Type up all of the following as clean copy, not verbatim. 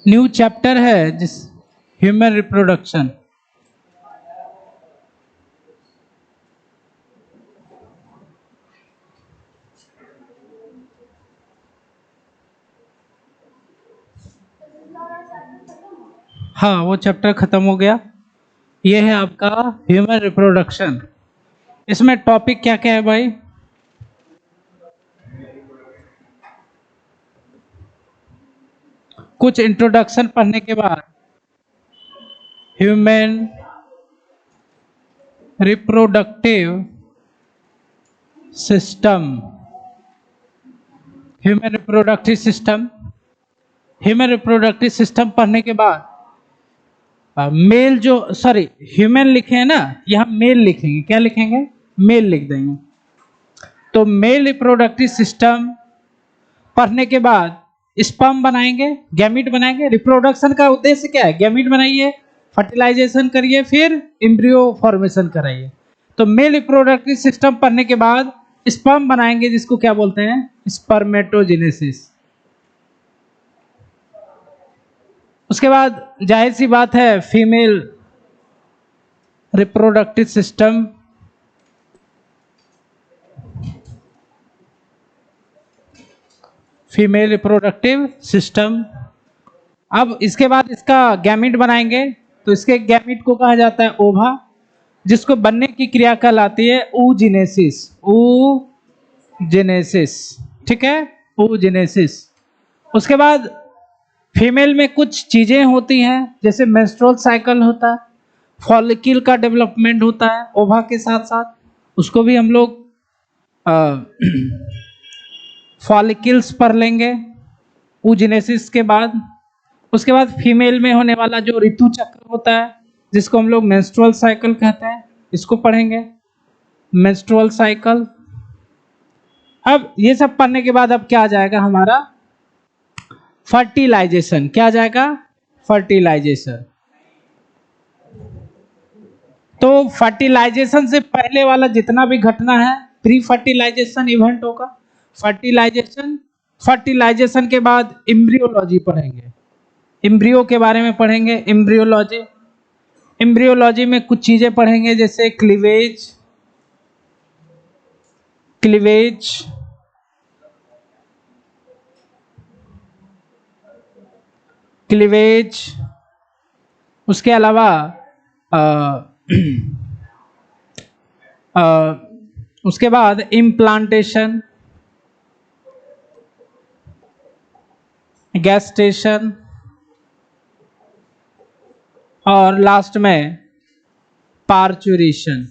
New chapter है जिस human reproduction. हाँ, वो चैप्टर खत्म हो गया। ये है आपका ह्यूमन रिप्रोडक्शन। इसमें टॉपिक क्या क्या है भाई? कुछ इंट्रोडक्शन पढ़ने के बाद human reproductive system, human reproductive system, human reproductive system पढ़ने के बाद मेल जो सॉरी ह्यूमन लिखे हैं ना, यहाँ मेल लिखेंगे। क्या लिखेंगे? मेल लिख देंगे। तो मेल रिप्रोडक्टिव सिस्टम पढ़ने के बाद स्पर्म बनाएंगे, गैमीट बनाएंगे। रिप्रोडक्शन का उद्देश्य क्या है? गैमीट बनाइए, फर्टिलाइजेशन करिए, फिर एम्ब्रियो फॉर्मेशन कराइए। तो मेल रिप्रोडक्टिव सिस्टम पढ़ने के बाद स्पर्म बनाएंगे, जिसको क्या बोलते हैं? स्पर्मेटोजेनेसिस। उसके बाद जाहिर सी बात है female reproductive system, female reproductive system. अब इसके बाद इसका गैमीट बनाएंगे, तो इसके गैमीट को कहा जाता है ओवा, जिसको बनने की क्रिया कहलाती है oogenesis। oogenesis, ठीक है, oogenesis। उसके बाद फीमेल में कुछ चीजें होती हैं, जैसे मेंस्ट्रुअल साइकिल होता है, फॉलिकल का डेवलपमेंट होता है ओवा के साथ साथ, उसको भी हम लोग फॉलिकल्स पढ़ लेंगे oogenesis के बाद। उसके बाद फीमेल में होने वाला जो ऋतु चक्र होता है, जिसको हम लोग मेंस्ट्रुअल साइकिल कहते हैं, इसको पढ़ेंगे, मेंस्ट्रुअल साइकिल। अब ये सब पढ़ने के बाद अब क्या आ जाएगा हमारा? फर्टिलाइजेशन। क्या आ जाएगा? फर्टिलाइजेशन। तो फर्टिलाइजेशन से पहले वाला जितना भी घटना है प्री फर्टिलाइजेशन इवेंट होगा। फर्टिलाइजेशन, फर्टिलाइजेशन के बाद एम्ब्रियोलॉजी पढ़ेंगे, एम्ब्रियो के बारे में पढ़ेंगे, एम्ब्रियोलॉजी। एम्ब्रियोलॉजी में कुछ चीजें पढ़ेंगे, जैसे क्लीवेज, क्लीवेज, क्लीवेज। उसके अलावा उसके बाद इम्प्लांटेशन, गैस्टेशन, और लास्ट में पार्चुरेशन।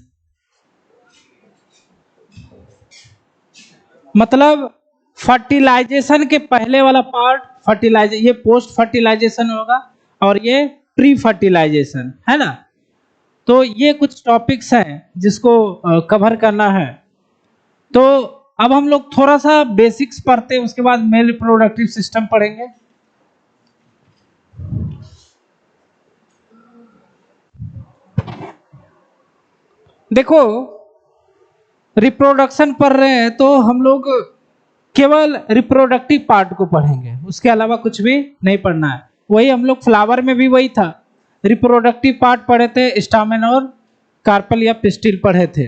मतलब फर्टिलाइजेशन के पहले वाला पार्ट फर्टिलाइजेशन, ये पोस्ट फर्टिलाइजेशन होगा, और ये प्री फर्टिलाइजेशन है ना। तो ये कुछ टॉपिक्स हैं जिसको कवर करना है। तो अब हम लोग थोड़ा सा बेसिक्स पढ़ते हैं, उसके बाद मेल रिप्रोडक्टिव सिस्टम पढ़ेंगे। देखो, रिप्रोडक्शन पढ़ रहे हैं तो हम लोग केवल रिप्रोडक्टिव पार्ट को पढ़ेंगे, उसके अलावा कुछ भी नहीं पढ़ना है। वही हम लोग फ्लावर में भी वही था, रिप्रोडक्टिव पार्ट पढ़े थे, स्टामेन और कार्पल या पिस्टिल पढ़े थे।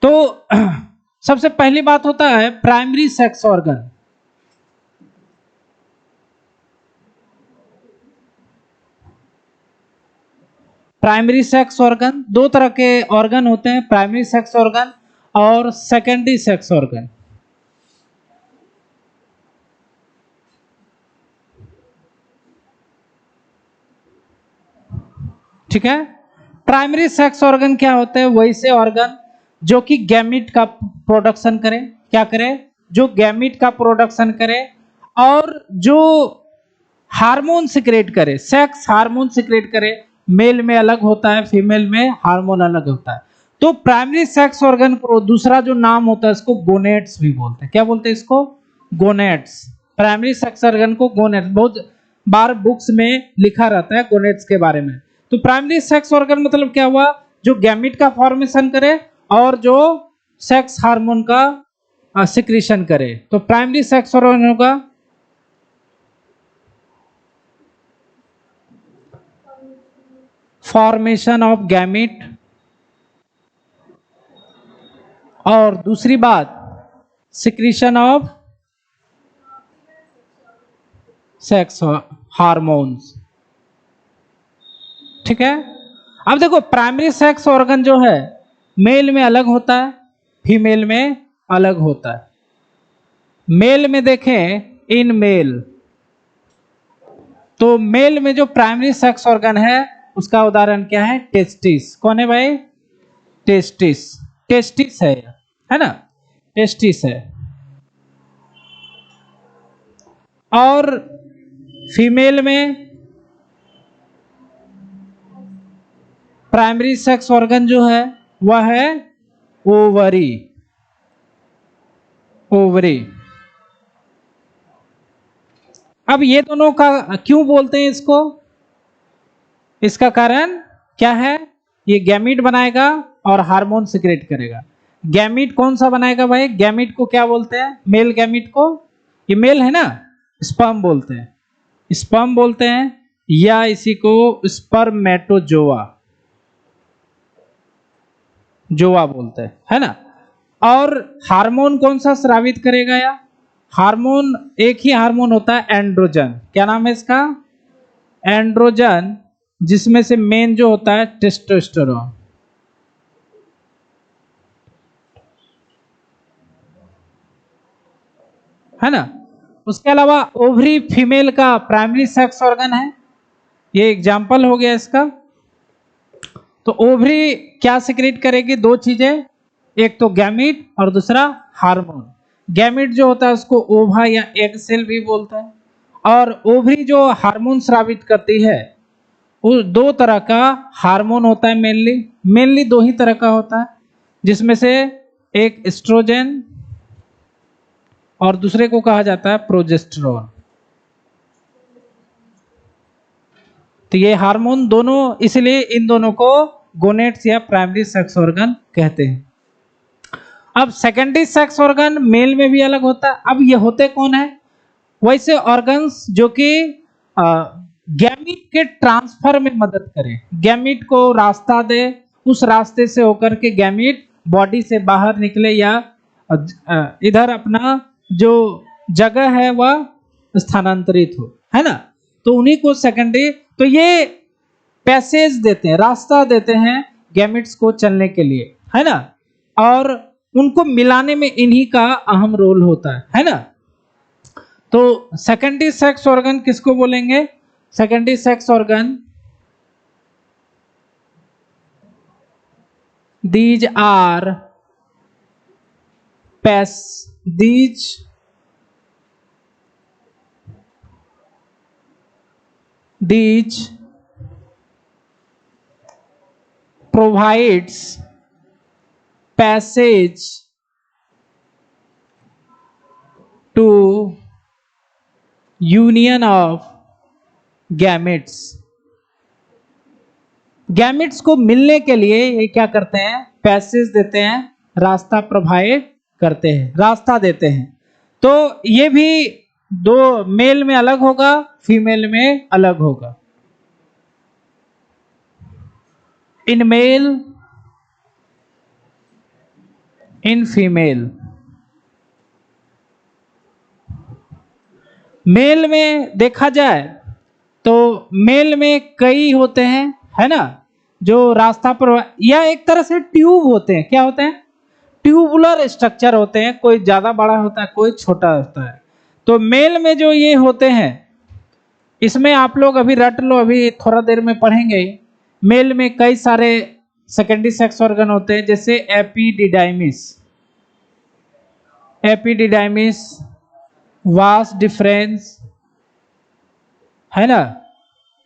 तो सबसे पहली बात होता है primary sex organ. Primary sex organ, दो तरह के ऑर्गन होते हैं, प्राइमरी सेक्स ऑर्गन और सेकेंडरी सेक्स ऑर्गन। ठीक है, प्राइमरी सेक्स ऑर्गन क्या होते हैं? वैसे ऑर्गन जो कि गैमीट का प्रोडक्शन करे। क्या करे? जो गैमीट का प्रोडक्शन करे और जो हार्मोन सिक्रेट करे, सेक्स हार्मोन सिक्रेट करे। मेल में अलग होता है, फीमेल में हार्मोन अलग होता है। तो प्राइमरी सेक्स ऑर्गन को दूसरा जो नाम होता है इसको गोनेट्स भी बोलते हैं। क्या बोलते हैं इसको? गोनेट्स। प्राइमरी सेक्स ऑर्गन को गोनेट्स, बहुत बार बुक्स में लिखा रहता है गोनेट्स के बारे में। तो प्राइमरी सेक्स ऑर्गन मतलब क्या हुआ? जो गैमीट का फॉर्मेशन करे और जो सेक्स हार्मोन का सिक्रीशन करे, तो प्राइमरी सेक्स ऑर्गन होगा। फॉर्मेशन ऑफ गैमिट, और दूसरी बात सिक्रीशन ऑफ सेक्स हार्मोन्स। ठीक है। अब देखो प्राइमरी सेक्स ऑर्गन जो है मेल में अलग होता है, फीमेल में अलग होता है। मेल में देखें इन मेल, तो मेल में जो प्राइमरी सेक्स ऑर्गन है उसका उदाहरण क्या है? टेस्टिस। कौन है भाई? टेस्टिस। टेस्टिस है ना, टेस्टिस है। और फीमेल में प्राइमरी सेक्स ऑर्गन जो है वह है ओवरी। ओवरी। अब ये दोनों का क्यों बोलते हैं इसको? इसका कारण क्या है? ये गैमीट बनाएगा और हार्मोन सिक्रेट करेगा। गैमीट कौन सा बनाएगा भाई? गैमीट को क्या बोलते हैं? मेल गैमीट को, ये मेल है ना, स्पर्म बोलते हैं, स्पर्म बोलते हैं, या इसी को स्पर्मेटोजोआ, जोआ बोलते हैं, है ना। और हार्मोन कौन सा स्रावित करेगा? या हार्मोन, एक ही हार्मोन होता है एंड्रोजन। क्या नाम है इसका? एंड्रोजन, जिसमें से मेन जो होता है टेस्टोस्टेरोन। है ना। उसके अलावा ओवरी फीमेल का प्राइमरी सेक्स ऑर्गन है, ये एग्जाम्पल हो गया इसका। तो ओवरी क्या सिक्रेट करेगी? दो चीजें, एक तो गैमीट और दूसरा हार्मोन। गैमीट जो होता है उसको ओवा या एग सेल भी बोलते हैं, और ओवरी जो हार्मोन स्रावित करती है, वो दो तरह का हार्मोन होता है। मेनली दो ही तरह का होता है, जिसमें से एक एस्ट्रोजन और दूसरे को कहा जाता है प्रोजेस्टेरोन। तो ये हार्मोन दोनों, इसलिए इन दोनों को गोनेट्स या प्राइमरी सेक्स ऑर्गन कहते हैं। अब सेकेंडरी सेक्स ऑर्गन मेल में भी अलग होता है। अब ये होते कौन है? वैसे ऑर्गन्स जो कि गैमीट के ट्रांसफर में मदद करें, गैमीट को रास्ता दे, उस रास्ते से होकर के गैमीट बॉडी से बाहर निकले या इधर अपना जो जगह है वह स्थानांतरित हो, है ना। तो उन्हीं को सेकेंडरी, तो ये पैसेज देते हैं, रास्ता देते हैं गैमिट्स को चलने के लिए, है ना। और उनको मिलाने में इन्हीं का अहम रोल होता है ना। तो सेकेंडरी सेक्स ऑर्गन किसको बोलेंगे? Secondary sex organ, these are these provides passage to union of gametes। Gametes को मिलने के लिए ये क्या करते हैं? पैसेज देते हैं, रास्ता प्रोवाइड करते हैं, रास्ता देते हैं। तो ये भी दो, मेल में अलग होगा, फीमेल में अलग होगा। In male, in female. Mail में देखा जाए तो मेल में कई होते हैं, है ना, जो रास्ता पर, या एक तरह से ट्यूब होते हैं। क्या होते हैं? ट्यूबुलर स्ट्रक्चर होते हैं, कोई ज्यादा बड़ा होता है, कोई छोटा होता है। तो मेल में जो ये होते हैं, इसमें आप लोग अभी रट लो, अभी थोड़ा देर में पढ़ेंगे। मेल में कई सारे सेकेंडरी सेक्स ऑर्गन होते हैं, जैसे एपिडिडाइमिस, एपिडिडाइमिस, वास डिफरेंस, है ना।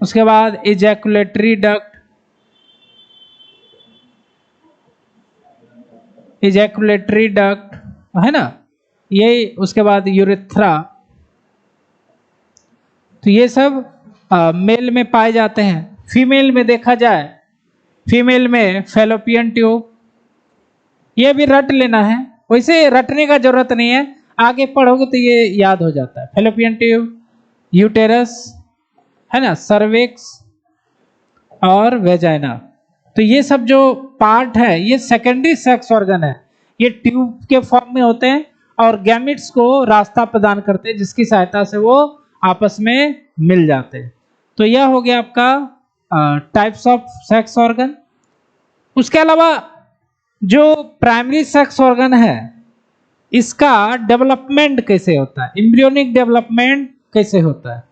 उसके बाद इजैकुलेटरी डक्ट, इजैकुलेटरी डक्ट, है ना, ये। उसके बाद यूरेथ्रा। तो ये सब मेल में पाए जाते हैं। फीमेल में देखा जाए, फीमेल में फैलोपियन ट्यूब, ये भी रट लेना है, वैसे रटने का जरूरत नहीं है, आगे पढ़ोगे तो ये याद हो जाता है। फैलोपियन ट्यूब, यूटेरस, है ना, सर्विक्स, और वेजाइना। तो ये सब जो पार्ट है ये सेकेंडरी सेक्स ऑर्गन है, ये ट्यूब के फॉर्म में होते हैं और गैमिट्स को रास्ता प्रदान करते हैं जिसकी सहायता से वो आपस में मिल जाते हैं। तो यह हो गया आपका टाइप्स ऑफ सेक्स ऑर्गन। उसके अलावा जो प्राइमरी सेक्स ऑर्गन है इसका डेवलपमेंट कैसे होता है, एम्ब्रियोनिक डेवलपमेंट कैसे होता है।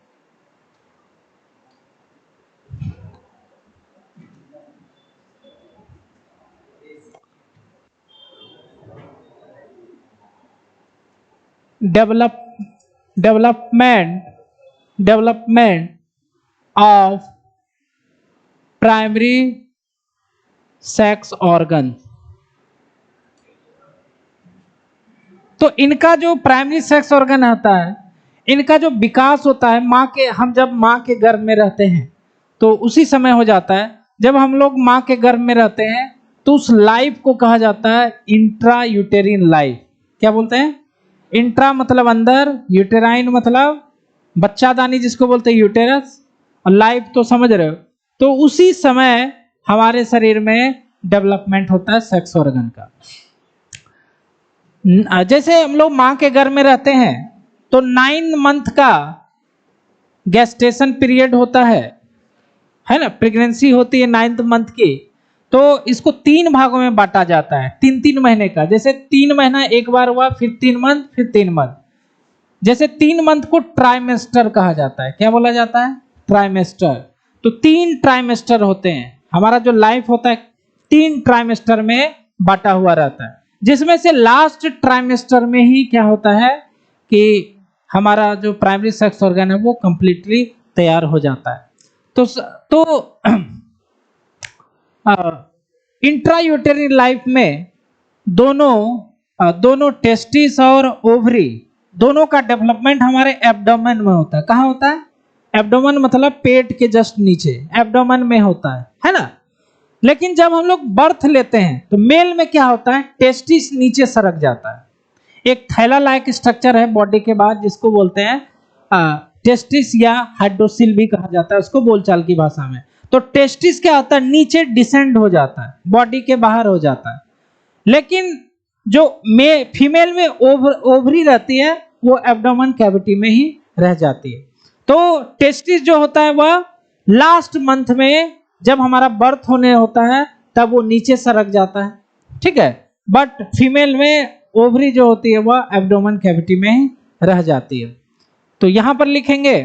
Develop development of primary sex organ. तो इनका जो प्राइमरी सेक्स ऑर्गन होता है, इनका जो विकास होता है हम जब माँ के गर्भ में रहते हैं तो उसी समय हो जाता है। जब हम लोग माँ के गर्भ में रहते हैं तो उस लाइफ को कहा जाता है इंट्रा यूटेरिन लाइफ। क्या बोलते हैं? इंट्रा मतलब अंदर, यूटेराइन मतलब बच्चादानी जिसको बोलते हैं यूटेरस, और लाइफ तो समझ रहे हो। तो उसी समय हमारे शरीर में डेवलपमेंट होता है सेक्स ऑर्गन का। जैसे हम लोग माँ के घर में रहते हैं तो 9 मंथ का गेस्टेशन पीरियड होता है ना, प्रेगनेंसी होती है 9th मंथ की। तो इसको 3 भागों में बांटा जाता है, 3-3 महीने का। जैसे 3 महीना एक बार हुआ, फिर 3 मंथ, फिर 3 मंथ। जैसे 3 मंथ को ट्राइमेस्टर कहा जाता है। क्या बोला जाता है? ट्राइमेस्टर। तो 3 ट्राइमेस्टर होते हैं। हमारा जो लाइफ होता है 3 ट्राइमेस्टर में बांटा हुआ रहता है, जिसमें से लास्ट ट्राइमेस्टर में ही क्या होता है कि हमारा जो प्राइमरी सेक्स ऑर्गन है वो कंप्लीटली तैयार हो जाता है। तो इंट्रायूटेरिन लाइफ में दोनों टेस्टिस और ओवरी दोनों का डेवलपमेंट हमारे एब्डोमेन में होता है। कहाँ होता है? एब्डोमेन मतलब पेट के जस्ट नीचे, एब्डोमेन में होता है ना। लेकिन जब हम लोग बर्थ लेते हैं तो मेल में क्या होता है, टेस्टिस नीचे सरक जाता है। एक थैला लाइक स्ट्रक्चर है बॉडी के बाद जिसको बोलते हैं टेस्टिस या हाइड्रोसिल भी कहा जाता है उसको बोलचाल की भाषा में। तो टेस्टिस क्या होता है, नीचे डिसेंड हो जाता है, बॉडी के बाहर हो जाता है। लेकिन जो फीमेल में ओवरी रहती है वो एब्डोमेन कैविटी में ही रह जाती है। तो टेस्टिस जो होता है वह लास्ट मंथ में जब हमारा बर्थ होने होता है तब वो नीचे सरक जाता है, ठीक है। बट फीमेल में ओवरी जो होती है वह एब्डोमेन कैविटी में ही रह जाती है। तो यहां पर लिखेंगे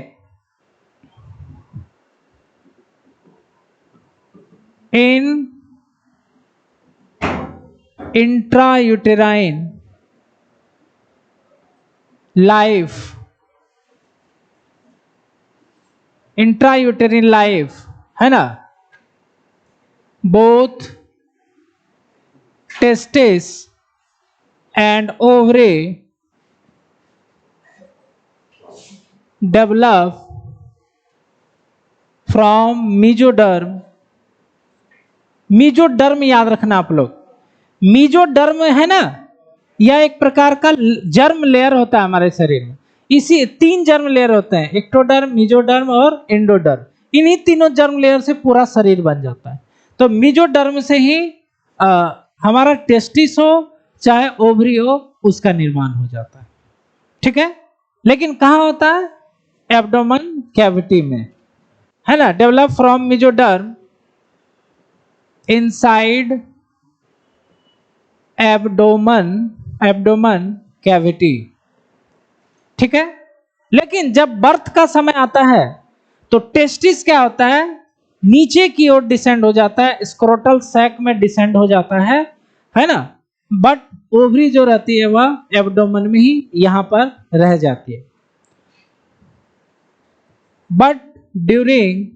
इन इंट्रायूटेराइन लाइफ, इंट्रायूटेरिन लाइफ है ना, both testis and ovary develop from mesoderm. Mesoderm याद रखना आप लोग, मीजोडर्म है ना, यह एक प्रकार का जर्म लेयर होता है हमारे शरीर में। इसी 3 जर्म लेयर होते हैं, एक्टोडर्म, मीजोडर्म और एंडोडर्म। इन्हीं तीनों जर्म लेयर से पूरा शरीर बन जाता है। तो मीजोडर्म से ही हमारा टेस्टिस हो चाहे ओवरी हो उसका निर्माण हो जाता है, ठीक है। लेकिन कहाँ होता है? एब्डोमेन कैविटी में, है ना। Develop from mesoderm inside abdomen cavity, ठीक है। लेकिन जब बर्थ का समय आता है तो टेस्टिस क्या होता है, नीचे की ओर डिसेंड हो जाता है, स्क्रोटल सैक में डिसेंड हो जाता है ना। बट ओवरी जो रहती है वह एब्डोमेन में ही यहां पर रह जाती है। But during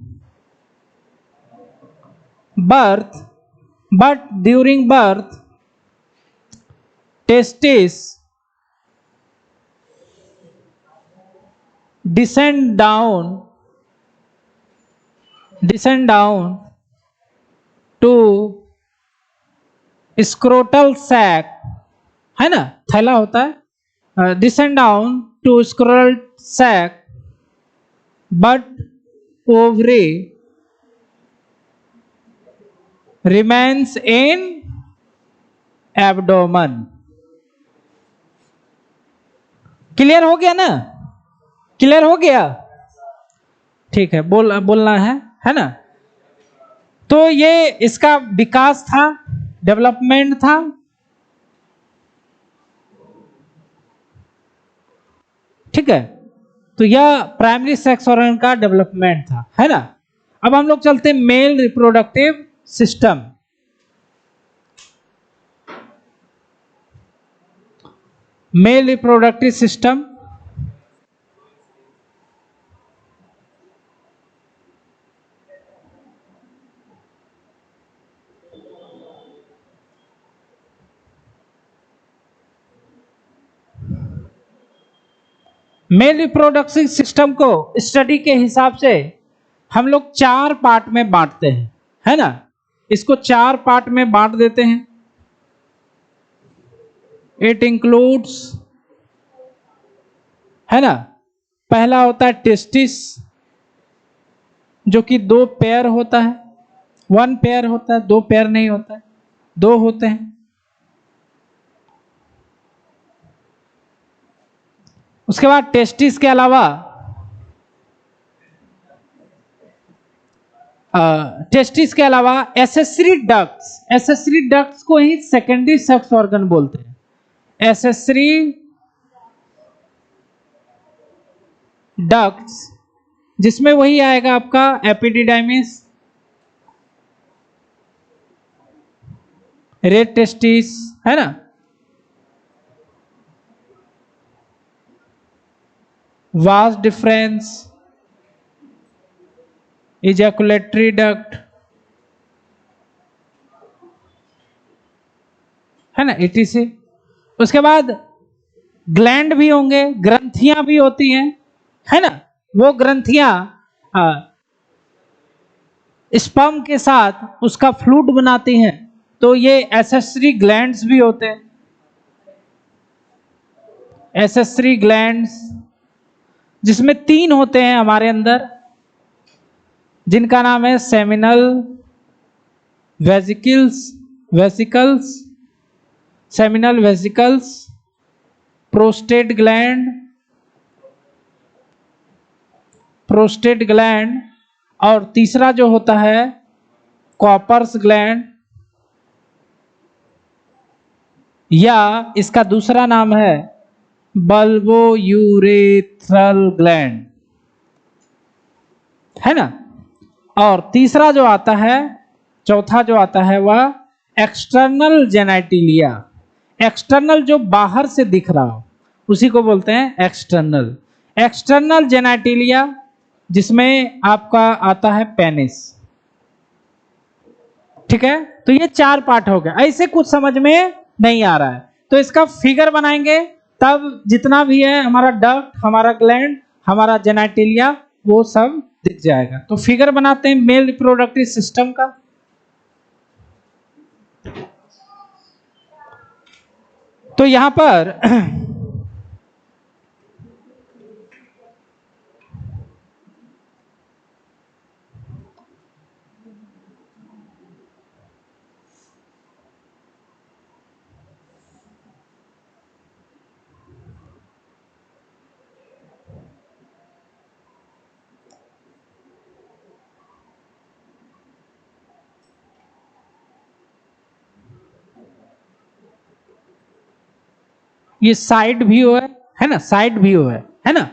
birth testis descend down to scrotal sac, है ना, थैला होता है, descend down to scrotal sac, but ovary remains in abdomen. Clear हो गया ना? क्लियर हो गया? ठीक है, बोलना है ना? तो ये इसका विकास था, डेवलपमेंट था। ठीक है, तो यह प्राइमरी सेक्स ऑर्गन का डेवलपमेंट था, है ना? अब हम लोग चलते हैं male reproductive system. Male reproductive system male reproductive system को स्टडी के हिसाब से हम लोग 4 पार्ट में बांटते हैं, है ना? इसको 4 पार्ट में बांट देते हैं। इट इंक्लूड्स, है ना? पहला होता है टेस्टिस, जो कि 2 पेयर होता है। 1 पेयर होता है, 2 पेयर नहीं होता है, 2 होते हैं। उसके बाद टेस्टिस के अलावा टेस्टिस के अलावा एसेसरी डक्ट्स, एसेसरी डक्ट्स को ही सेकेंडरी सेक्स ऑर्गन बोलते हैं। एसेसरी डक्ट्स, जिसमें वही आएगा आपका एपिडिडाइमिस, रेड टेस्टिस, है ना? वास डिफरेंस, इजैकुलेटरी डक्ट, है ना? इटीसी। उसके बाद ग्लैंड भी होंगे, ग्रंथियां भी होती हैं, है ना? वो ग्रंथियां स्पर्म के साथ उसका फ्लूइड बनाती हैं, तो ये एसेसरी ग्लैंड्स भी होते हैं। एसेसरी ग्लैंड्स, जिसमें 3 होते हैं हमारे अंदर, जिनका नाम है seminal vesicles, vesicles, seminal vesicles, prostate gland, prostate gland, और तीसरा जो होता है कॉपर्स ग्लैंड, या इसका दूसरा नाम है बल्बो यूरेथ्रल ग्लैंड, है ना? और तीसरा जो आता है, चौथा जो आता है, वह एक्सटर्नल जेनाइटिलिया। एक्सटर्नल जो बाहर से दिख रहा हो उसी को बोलते हैं एक्सटर्नल। एक्सटर्नल जेनाइटिलिया, जिसमें आपका आता है पेनिस। ठीक है, तो ये 4 पार्ट हो गए। ऐसे कुछ समझ में नहीं आ रहा है तो इसका फिगर बनाएंगे, तब जितना भी है हमारा डक्ट, हमारा ग्लैंड, हमारा जेनाइटिलिया, वो सब दिख जाएगा। तो फिगर बनाते हैं मेल रिप्रोडक्टिव सिस्टम का। तो यहां पर ये साइड व्यू है ना? साइड व्यू है ना?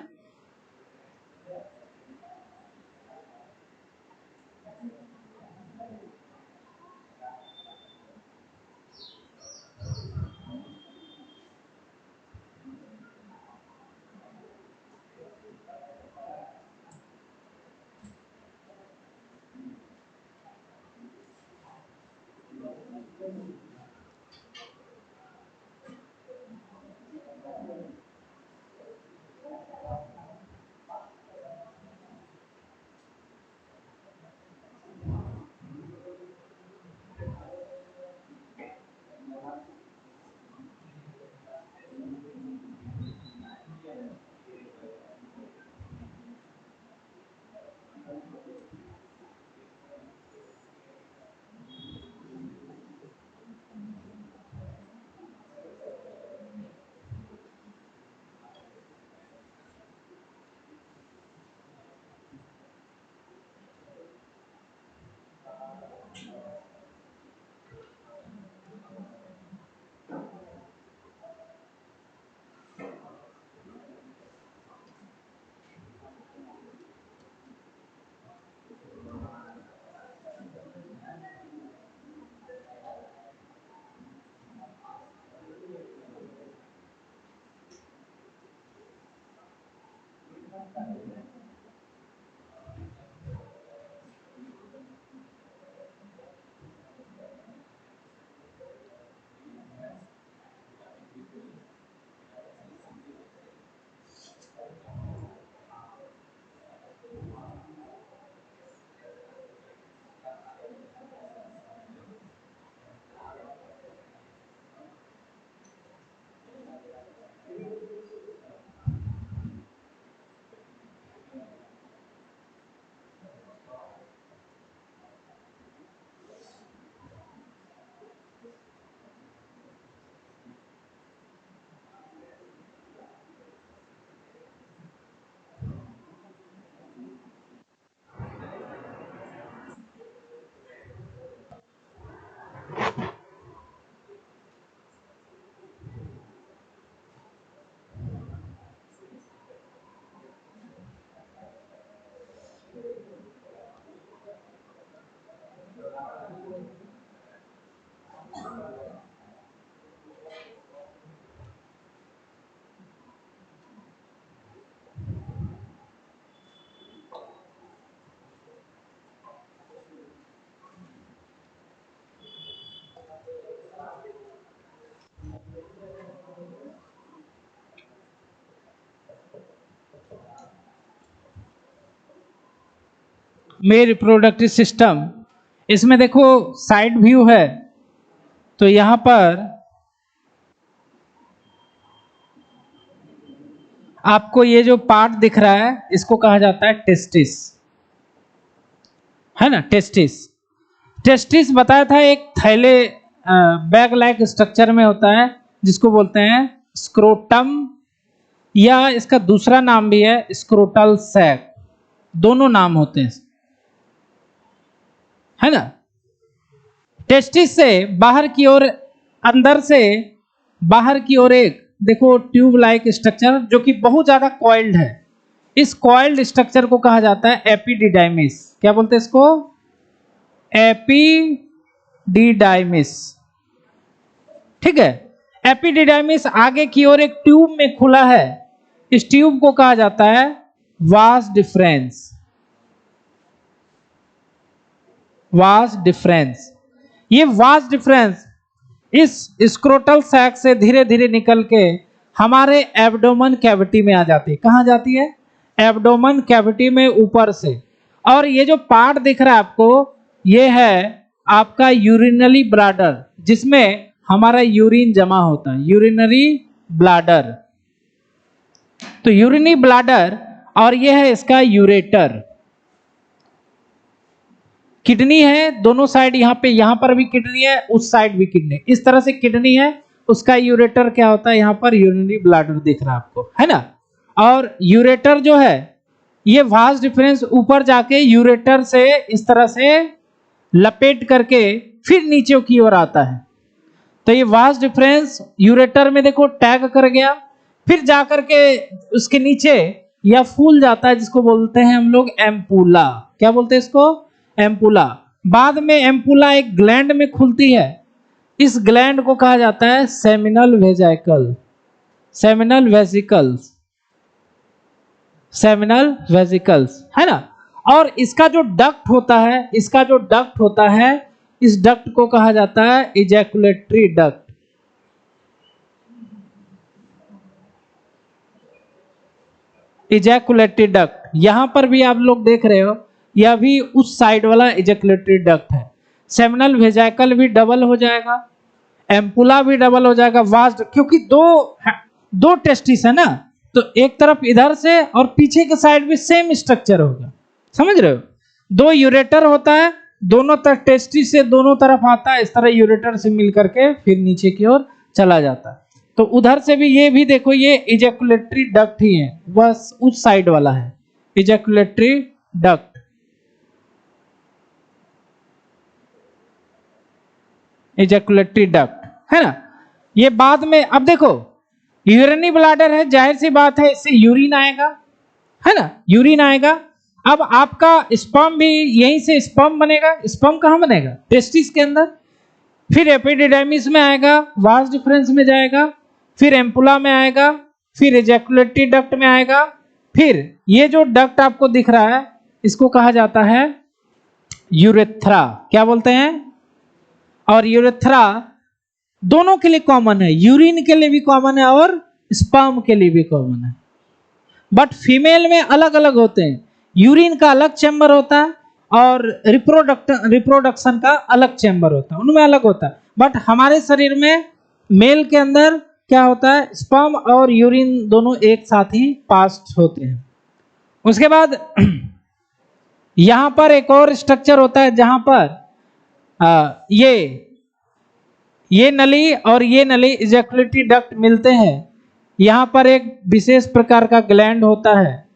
में रिप्रोडक्टिव सिस्टम, इसमें देखो साइड व्यू है, तो यहां पर आपको ये जो पार्ट दिख रहा है इसको कहा जाता है टेस्टिस, है ना। टेस्टिस, टेस्टिस बताया था एक थैले बैग लाइक स्ट्रक्चर में होता है जिसको बोलते हैं स्क्रोटम, या इसका दूसरा नाम भी है स्क्रोटल सैक, दोनों नाम होते हैं, है ना। टेस्टिस से बाहर की ओर, अंदर से बाहर की ओर एक देखो ट्यूब लाइक स्ट्रक्चर जो कि बहुत ज्यादा कॉइल्ड है, इस कॉइल्ड स्ट्रक्चर को कहा जाता है एपिडिडाइमिस। क्या बोलते हैं इसको? एपिडिडाइमिस, ठीक है। एपिडिडाइमिस आगे की ओर एक ट्यूब में खुला है, इस ट्यूब को कहा जाता है वास डिफरेंस। वास डिफरेंस, ये वास डिफरेंस इस स्क्रोटल सैक से धीरे धीरे निकल के हमारे एब्डोमेन कैविटी में आ जाती है। कहां जाती है? एब्डोमेन कैविटी में ऊपर से। और ये जो पार्ट दिख रहा है आपको, ये है आपका यूरिनरी ब्लैडर, जिसमें हमारा यूरिन जमा होता है, यूरिनरी ब्लैडर। तो यूरिनरी ब्लैडर, और ये है इसका यूरेटर। किडनी है दोनों साइड, यहां पर भी किडनी है, उस साइड भी किडनी, इस तरह से किडनी है, उसका यूरेटर क्या होता है, यहां पर यूरिनरी ब्लैडर दिख रहा है आपको, है ना। और यूरेटर जो है ये वास डिफरेंस ऊपर जाके यूरेटर से इस तरह से लपेट करके फिर नीचे की ओर आता है। तो ये वास डिफरेंस यूरेटर में देखो टैग कर गया, फिर जाकर के उसके नीचे या फूल जाता है, जिसको बोलते हैं हम लोग एम्पूला। क्या बोलते हैं इसको? एम्पूला। बाद में एम्पूला एक ग्लैंड में खुलती है, इस ग्लैंड को कहा जाता है seminal vesicle. Seminal vesicles, seminal vesicles, है ना। और इसका जो डक्ट होता है, इसका जो डक्ट होता है, इस डक्ट को कहा जाता है इजैकुलेटरी डक्ट। इजैकुलेटरी डक्ट, यहां पर भी आप लोग देख रहे हो, यह भी उस साइड वाला इजैकुलेटरी डक्ट है। सेमिनल वेजिकल भी डबल हो जाएगा, एम्पुला भी डबल हो जाएगा, वास्ट, क्योंकि दो टेस्टिस है ना, तो एक तरफ इधर से और पीछे के साइड भी सेम स्ट्रक्चर होगा, समझ रहे हो। दो यूरेटर होता है, दोनों तरफ टेस्टिस से दोनों तरफ आता है, इस तरह यूरेटर से मिल करके फिर नीचे की ओर चला जाता है। तो उधर से भी ये भी देखो, ये इजैकुलेटरी डक्ट ही है, बस उस साइड वाला है इजैकुलेटरी डक्ट। इजैकुलेटरी डक्ट, है ना। ये बाद में, अब देखो यूरिनरी ब्लैडर है, जाहिर सी बात है इससे यूरिन आएगा, है ना, यूरिन आएगा। अब आपका स्पर्म भी यहीं से स्पर्म बनेगा। स्पर्म कहां बनेगा? टेस्टिस के अंदर। फिर एपिडिडाइमिस में आएगा, वास डिफरेंस में जाएगा, फिर एम्पुला में आएगा, फिर इजैकुलेटरी डक्ट में आएगा, फिर ये जो डक्ट आपको दिख रहा है इसको कहा जाता है यूरेथ्रा। क्या बोलते हैं? और यूरेथ्रा दोनों के लिए कॉमन है, यूरिन के लिए भी कॉमन है और स्पर्म के लिए भी कॉमन है, बट फीमेल में अलग अलग होते हैं। यूरिन का अलग चैम्बर होता है और रिप्रोडक्शन का अलग चैम्बर होता है, उनमें अलग होता है। बट हमारे शरीर में मेल के अंदर क्या होता है, स्पर्म और यूरिन दोनों एक साथ ही पास होते हैं। उसके बाद यहां पर एक और स्ट्रक्चर होता है जहां पर ये नली और ये नली इजैकुलेटरी डक्ट मिलते हैं। यहां पर एक विशेष प्रकार का ग्लैंड होता है,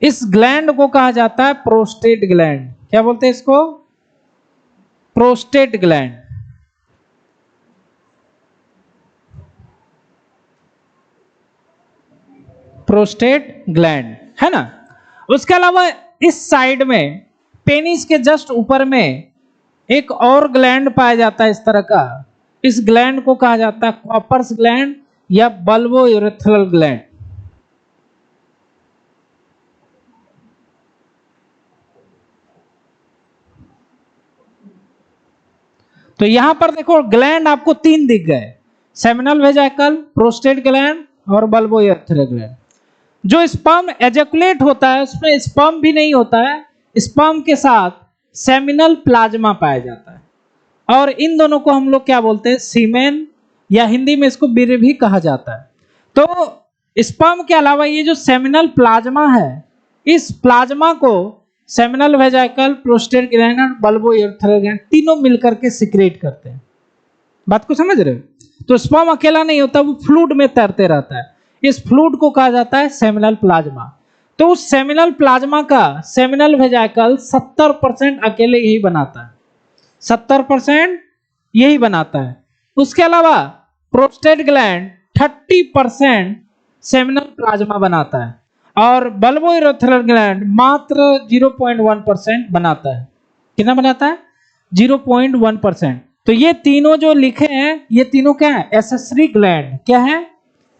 इस ग्लैंड को कहा जाता है प्रोस्टेट ग्लैंड। क्या बोलते हैं इसको? Prostate gland. प्रोस्टेट ग्लैंड है ना। उसके अलावा इस साइड में पेनिस के जस्ट ऊपर में एक और ग्लैंड पाया जाता है इस तरह का। इस ग्लैंड को कहा जाता है कॉपर्स ग्लैंड या बल्बोयूरेथ्रल ग्लैंड। तो यहां पर देखो ग्लैंड आपको तीन दिख गए, सेमिनल वेजाइकल, प्रोस्टेट ग्लैंड और बल्बोयूरेथ्रल ग्लैंड। जो स्पर्म एजैकुलेट होता है उसमें स्पर्म भी नहीं होता है, स्पर्म के साथ सेमिनल प्लाज्मा पाया जाता है और इन दोनों को हम लोग क्या बोलते हैं, सीमेन या हिंदी में इसको वीर्य भी कहा जाता है। तो स्पर्म के अलावा ये जो सेमिनल प्लाज्मा है, इस प्लाज्मा को सेमिनल वेजाइकल, प्रोस्टेट ग्लैंड और बल्बोयूरेथ्रल ग्लैंड तीनों मिलकर के सिक्रेट करते हैं। बात को समझ रहे हो? तो स्पर्म अकेला नहीं होता, वो फ्लूइड में तैरते रहता है। इस फ्लूइड को कहा जाता है सेमिनल प्लाज्मा। तो उस सेमिनल प्लाज्मा का सेमिनल वेजाइकल 70% अकेले यही बनाता है, 70% यही बनाता है। उसके अलावा प्रोस्टेट ग्लैंड 30% सेमिनल प्लाज्मा बनाता है और बल्बोयूरेथ्रल ग्लैंड मात्र 0.1% बनाता है। कितना बनाता है? 0.1%। तो ये तीनों जो लिखे हैं ये तीनों क्या है, एसेसरी ग्लैंड। क्या है?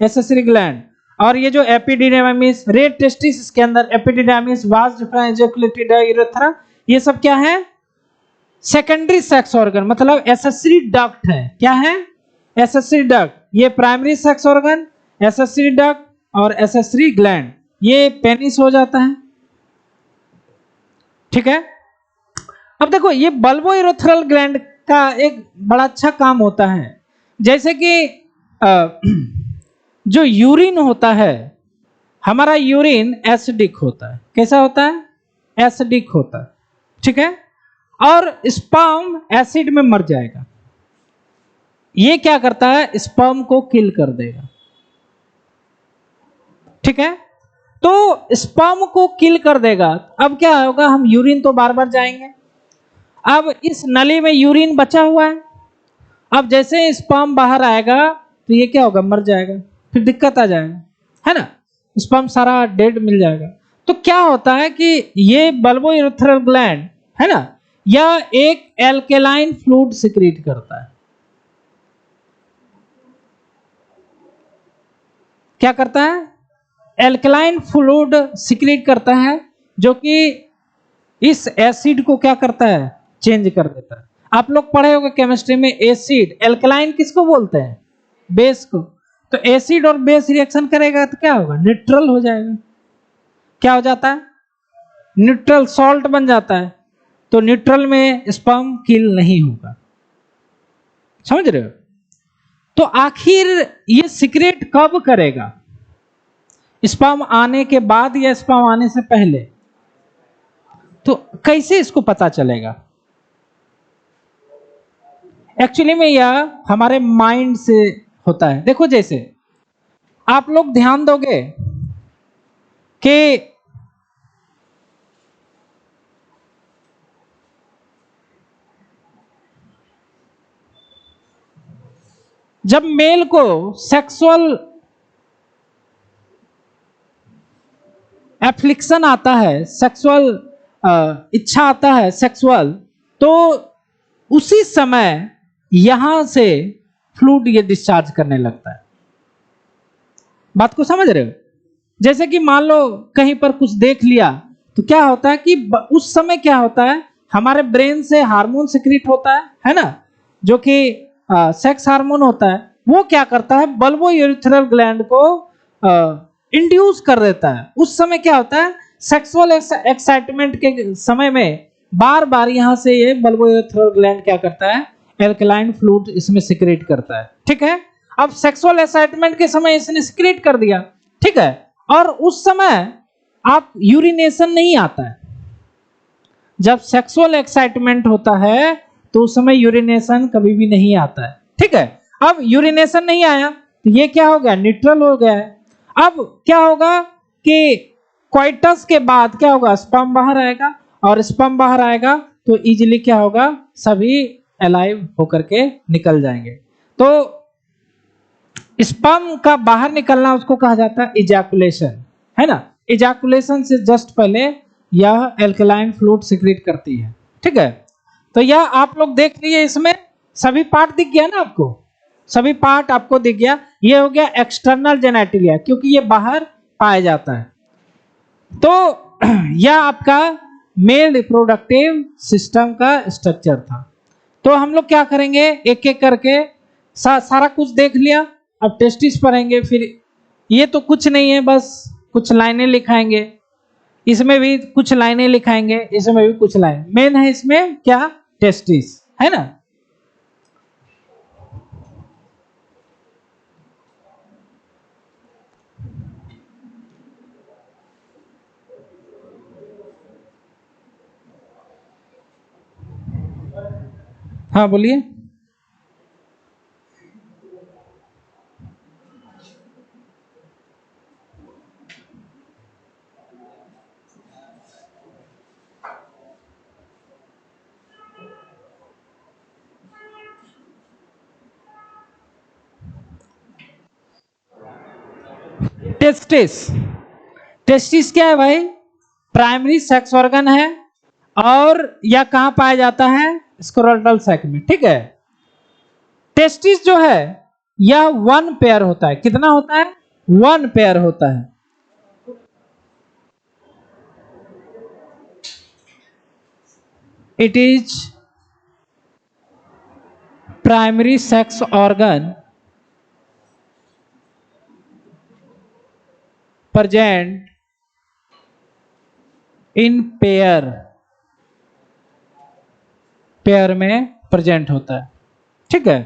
Accessory gland. और ये जो एपिडिडाइमिस, रेड टेस्टिस के अंदर epididymis, vas deferens ejaculatory urethra, ये सब क्या है, सेकेंडरी सेक्स ऑर्गन, मतलब एसेसरी डक्ट है। क्या है? Accessory duct. ये primary sex organ, accessory duct और एसेसरी ग्लैंड, ये पेनिस हो जाता है। ठीक है। अब देखो ये बल्बोयूरेथ्रल ग्लैंड का एक बड़ा अच्छा काम होता है, जैसे कि जो यूरिन होता है, हमारा यूरिन एसिडिक होता है। कैसा होता है? एसिडिक होता है। ठीक है। और स्पर्म एसिड में मर जाएगा। ये क्या करता है, स्पर्म को किल कर देगा। ठीक है। तो स्पर्म को किल कर देगा। अब क्या होगा, हम यूरिन तो बार बार जाएंगे। अब इस नली में यूरिन बचा हुआ है, अब जैसे स्पर्म बाहर आएगा तो ये क्या होगा, मर जाएगा, फिर दिक्कत आ जाएगा, है ना। स्पर्म सारा डेड मिल जाएगा। तो क्या होता है कि ये बल्बोयूरेथ्रल ग्लैंड है ना, यह एक एल्केलाइन फ्लूइड सिक्रीट करता है। क्या करता है? एल्कलाइन फ्लूइड सिक्रीट करता है, जो कि इस एसिड को क्या करता है, चेंज कर देता है। आप लोग पढ़े होंगे केमिस्ट्री में, एसिड एल्कलाइन किसको बोलते हैं, बेस को। तो एसिड और बेस रिएक्शन करेगा तो क्या होगा, न्यूट्रल हो जाएगा। क्या हो जाता है, न्यूट्रल सॉल्ट बन जाता है। तो न्यूट्रल में स्पर्म किल नहीं होगा। समझ रहे हो? तो आखिर ये सिक्रेट कब करेगा, स्पर्म आने के बाद या स्पर्म आने से पहले? तो कैसे इसको पता चलेगा? एक्चुअली में यह हमारे माइंड से होता है। देखो जैसे आप लोग ध्यान दोगे कि जब मेल को सेक्सुअल एफ्लिक्शन आता है, सेक्सुअल इच्छा आता है सेक्सुअल, तो उसी समय यहां से फ्लूइड ये डिस्चार्ज करने लगता है। बात को समझ रहे हो? जैसे कि मान लो कहीं पर कुछ देख लिया, तो क्या होता है कि उस समय क्या होता है, हमारे ब्रेन से हार्मोन सिक्रीट होता है ना, जो कि सेक्स हार्मोन होता है। वो क्या करता है, बल्बो यूरिथ्रल ग्लैंड को इंड्यूस कर देता है। उस समय क्या होता है, सेक्सुअल एक्साइटमेंट के समय में बार बार यहां से ये बल्बो यूरिथ्रल ग्लैंड क्या करता है, एल्कलाइन फ्लूइड इसमें सिक्रेट करता है। ठीक है, अब सेक्सुअल एक्साइटमेंट के समय इसने सिक्रेट कर दिया, ठीक है, और उस समय आप यूरिनेशन नहीं आता है। जब सेक्सुअल एक्साइटमेंट होता है तो उस समय यूरिनेशन कभी भी नहीं आता है। ठीक है, अब यूरिनेशन नहीं आया तो ये क्या हो गया, न्यूट्रल हो गया है। अब क्या होगा कि क्वाइटस के बाद क्या होगा, स्पर्म बाहर आएगा, और स्पर्म बाहर आएगा तो इजीली क्या होगा, सभी अलाइव होकर के निकल जाएंगे। तो स्पर्म का बाहर निकलना उसको कहा जाता है इजैकुलेशन, है ना। इजैकुलेशन से जस्ट पहले यह एल्कलाइन फ्लूइड सिक्रीट करती है। ठीक है, तो यह आप लोग देख लिए, इसमें सभी पार्ट दिख गया ना आपको, सभी पार्ट आपको दिख गया। ये हो गया एक्सटर्नल जेनेटिलिया, क्योंकि ये बाहर पाया जाता है। तो यह आपका मेल रिप्रोडक्टिव सिस्टम का स्ट्रक्चर था। तो हम लोग क्या करेंगे, एक एक करके सारा कुछ देख लिया। अब टेस्टिस पढ़ेंगे, फिर ये तो कुछ नहीं है, बस कुछ लाइनें लिखाएंगे, इसमें भी कुछ लाइनें लिखाएंगे, इसमें भी कुछ लाइन। मेन है इसमें क्या, टेस्टिस, है ना। हाँ बोलिए। टेस्टिस, टेस्टिस क्या है भाई, प्राइमरी सेक्स ऑर्गन है, और यह कहां पाया जाता है, स्क्रोटल सैक में। ठीक है, टेस्टिस जो है यह वन पेयर होता है। कितना होता है, वन पेयर होता है। It is primary sex organ present in pair, pair में प्रेजेंट होता है। ठीक है,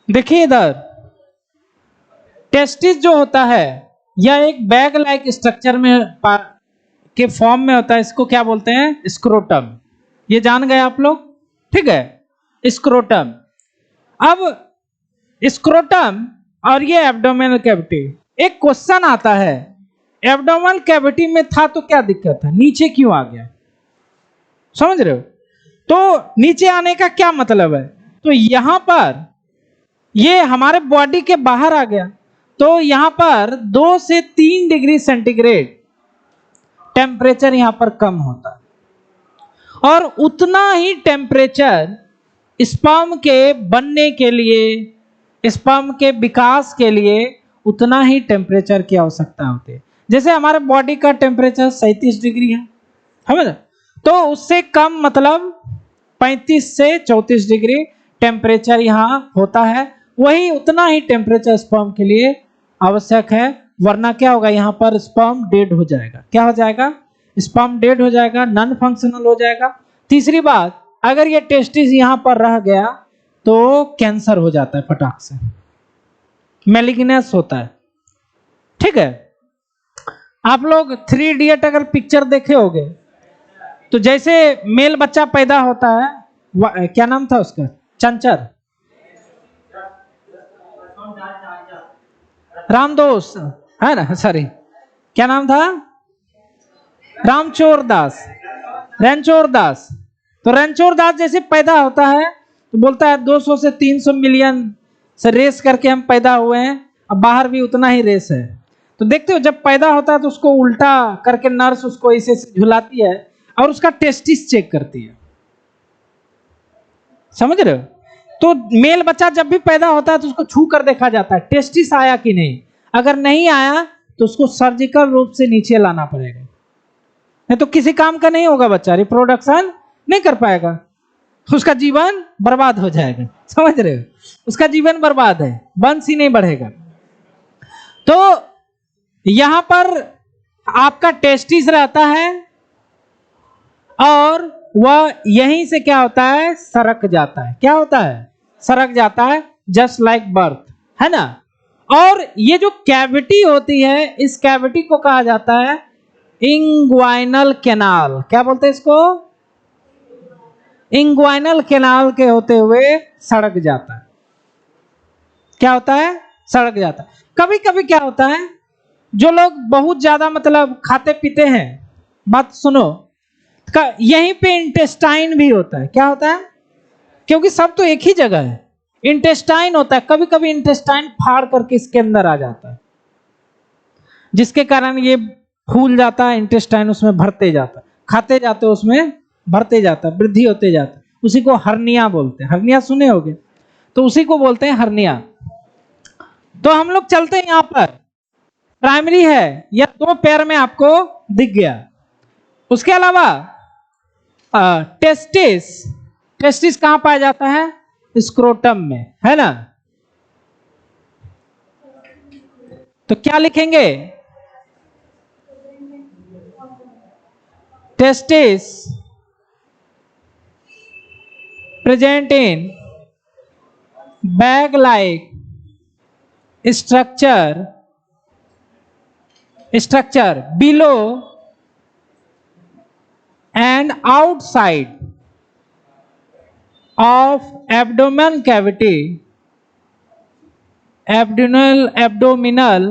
देखिए इधर टेस्टिस जो होता है यह एक बैग लाइक स्ट्रक्चर में के फॉर्म में होता है। इसको क्या बोलते हैं? स्क्रोटम। ये जान गए आप लोग, ठीक है, स्क्रोटम। अब स्क्रोटम और ये एब्डोमिनल कैविटी, एक क्वेश्चन आता है एब्डोमिनल कैविटी में था तो क्या दिक्कत है, नीचे क्यों आ गया? समझ रहे हो? तो नीचे आने का क्या मतलब है? तो यहां पर ये हमारे बॉडी के बाहर आ गया, तो यहां पर 2 से 3 डिग्री सेंटीग्रेड टेम्परेचर यहां पर कम होता है। और उतना ही टेम्परेचर स्पर्म के बनने के लिए, स्पर्म के विकास के लिए उतना ही टेम्परेचर की आवश्यकता होती है। जैसे हमारे बॉडी का टेम्परेचर 37 डिग्री है, समझ? तो उससे कम मतलब 35 से 34 डिग्री टेम्परेचर यहाँ होता है। वही उतना ही टेम्परेचर स्पर्म के लिए आवश्यक है, वरना क्या होगा, यहाँ पर स्पर्म डेड हो जाएगा। क्या हो जाएगा? स्पर्म डेड हो जाएगा, नॉन फंक्शनल हो जाएगा। तीसरी बात, अगर ये टेस्टिस यहाँ पर रह गया तो कैंसर हो जाता है, फटाक से मैलिग्नेंस होता है, ठीक है। आप लोग 3 इडियट अगर पिक्चर देखे होंगे तो जैसे मेल बच्चा पैदा होता है, क्या नाम था उसका, चंचर, रामदोस है ना, सॉरी क्या नाम था, रामचोर दास, रणछोड़ दास। तो रणछोड़ दास जैसे पैदा होता है तो बोलता है 200 से 300 मिलियन से रेस करके हम पैदा हुए हैं, अब बाहर भी उतना ही रेस है। तो देखते हो जब पैदा होता है तो उसको उल्टा करके नर्स उसको ऐसे झुलाती है और उसका टेस्टिस चेक करती है, समझ रहे हो? तो मेल बच्चा जब भी पैदा होता है तो उसको छू कर देखा जाता है टेस्टिस आया कि नहीं। अगर नहीं आया तो उसको सर्जिकल रूप से नीचे लाना पड़ेगा, नहीं तो किसी काम का नहीं होगा, बच्चा रिप्रोडक्शन नहीं कर पाएगा, उसका जीवन बर्बाद हो जाएगा। समझ रहे हो? उसका जीवन बर्बाद है, वंश ही नहीं बढ़ेगा। तो यहां पर आपका टेस्टिस रहता है और वह यहीं से क्या होता है, सरक जाता है। क्या होता है? सरक जाता है, जस्ट लाइक बर्थ, है ना। और ये जो कैविटी होती है, इस कैविटी को कहा जाता है इंग्वाइनल कैनाल। क्या बोलते हैं इसको? इंग्वाइनल कैनाल के होते हुए सड़क जाता है। क्या होता है? सड़क जाता है। कभी कभी क्या होता है, जो लोग बहुत ज्यादा मतलब खाते पीते हैं, बात सुनो, यहीं पे इंटेस्टाइन भी होता है। क्या होता है? क्योंकि सब तो एक ही जगह है, इंटेस्टाइन होता है। कभी कभी इंटेस्टाइन फाड़ करके इसके अंदर आ जाता है, जिसके कारण ये फूल जाता है, इंटेस्टाइन उसमें भरते जाता है, खाते जाते उसमें भरते जाता है, वृद्धि होते जाता है। उसी को हर्निया बोलते हैं। हर्निया सुने होगे, तो उसी को बोलते हैं हर्निया। तो हम लोग चलते हैं, यहां पर प्राइमरी है या 2 पैर में आपको दिख गया। उसके अलावा टेस्टिस, टेस्टिस कहां पाया जाता है? स्क्रोटम में, है ना। तो क्या लिखेंगे? Testis present in bag like structure below and outside of abdominal cavity, abdominal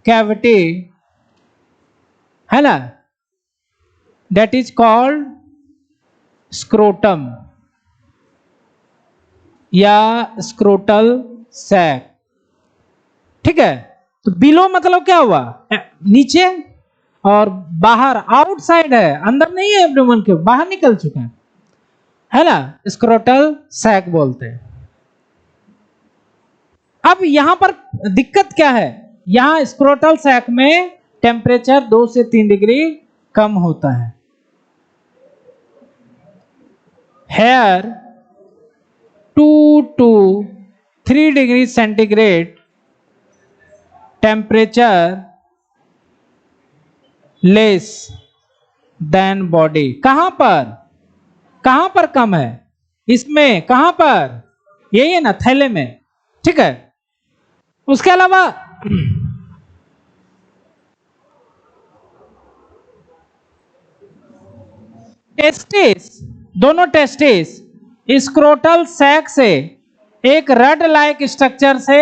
cavity, है ना, that is called scrotum या स्क्रोटल सैक, ठीक है। तो बिलो मतलब क्या हुआ? नीचे, और बाहर आउटसाइड है, अंदर नहीं है, एब्डोमेन के बाहर निकल चुके हैं, है ना, स्क्रोटल सैक बोलते हैं। अब यहां पर दिक्कत क्या है? यहां स्क्रोटल सैक में टेम्परेचर 2 से 3 डिग्री कम होता है। Here 2 to 3 degree centigrade temperature less than body. कहां पर कम है? इसमें कहां पर? यही है ना, थैले में, ठीक है। उसके अलावा टेस्टिस, दोनों टेस्टिस स्क्रोटल सैक से एक रड लाइक स्ट्रक्चर से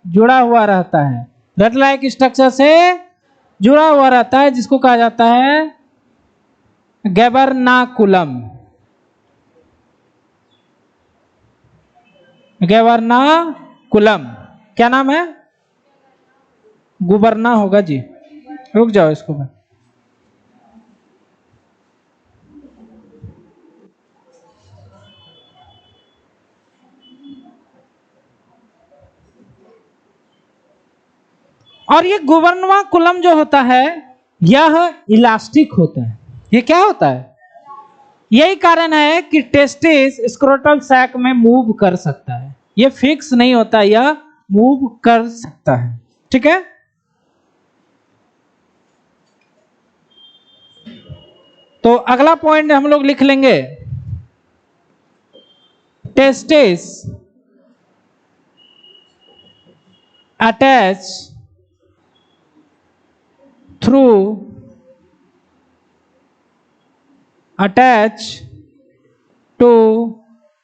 जुड़ा हुआ रहता है, रड लाइक स्ट्रक्चर से जुड़ा हुआ रहता है, जिसको कहा जाता है गैबरनाकुलम। गैबरनाकुलम क्या नाम है? गुबरना होगा जी, रुक जाओ इसको मैं। और ये गुबरनाकुलम जो होता है यह इलास्टिक होता है। ये क्या होता है? यही कारण है कि टेस्टिस स्क्रोटल सैक में मूव कर सकता है, ये फिक्स नहीं होता, यह मूव कर सकता है। ठीक है। तो अगला पॉइंट हम लोग लिख लेंगे, testis attach through attach to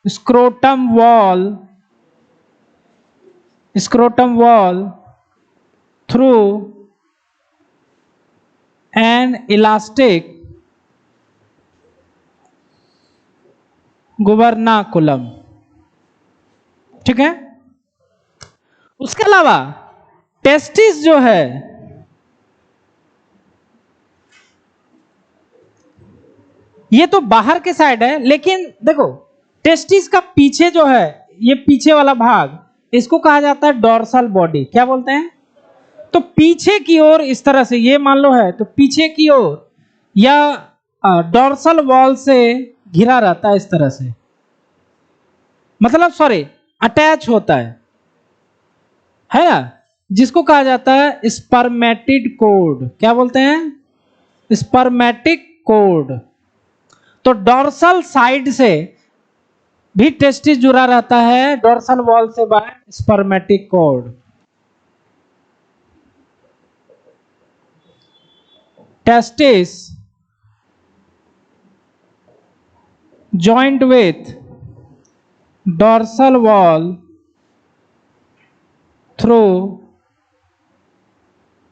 scrotum wall through an elastic गुबरनाकुलम। ठीक है। उसके अलावा टेस्टिस जो है ये तो बाहर के साइड है, लेकिन देखो टेस्टिस का पीछे जो है, ये पीछे वाला भाग, इसको कहा जाता है डोर्सल बॉडी। क्या बोलते हैं? तो पीछे की ओर इस तरह से ये मान लो है, तो पीछे की ओर या डोर्सल वॉल से घिरा रहता है इस तरह से, मतलब सॉरी अटैच होता है ना, जिसको कहा जाता है स्पर्मेटिड कोड। क्या बोलते हैं? Spermatic cord. तो डोर्सल साइड से भी टेस्टिस जुड़ा रहता है डोर्सल वॉल से by spermatic cord. Testis joined with dorsal wall through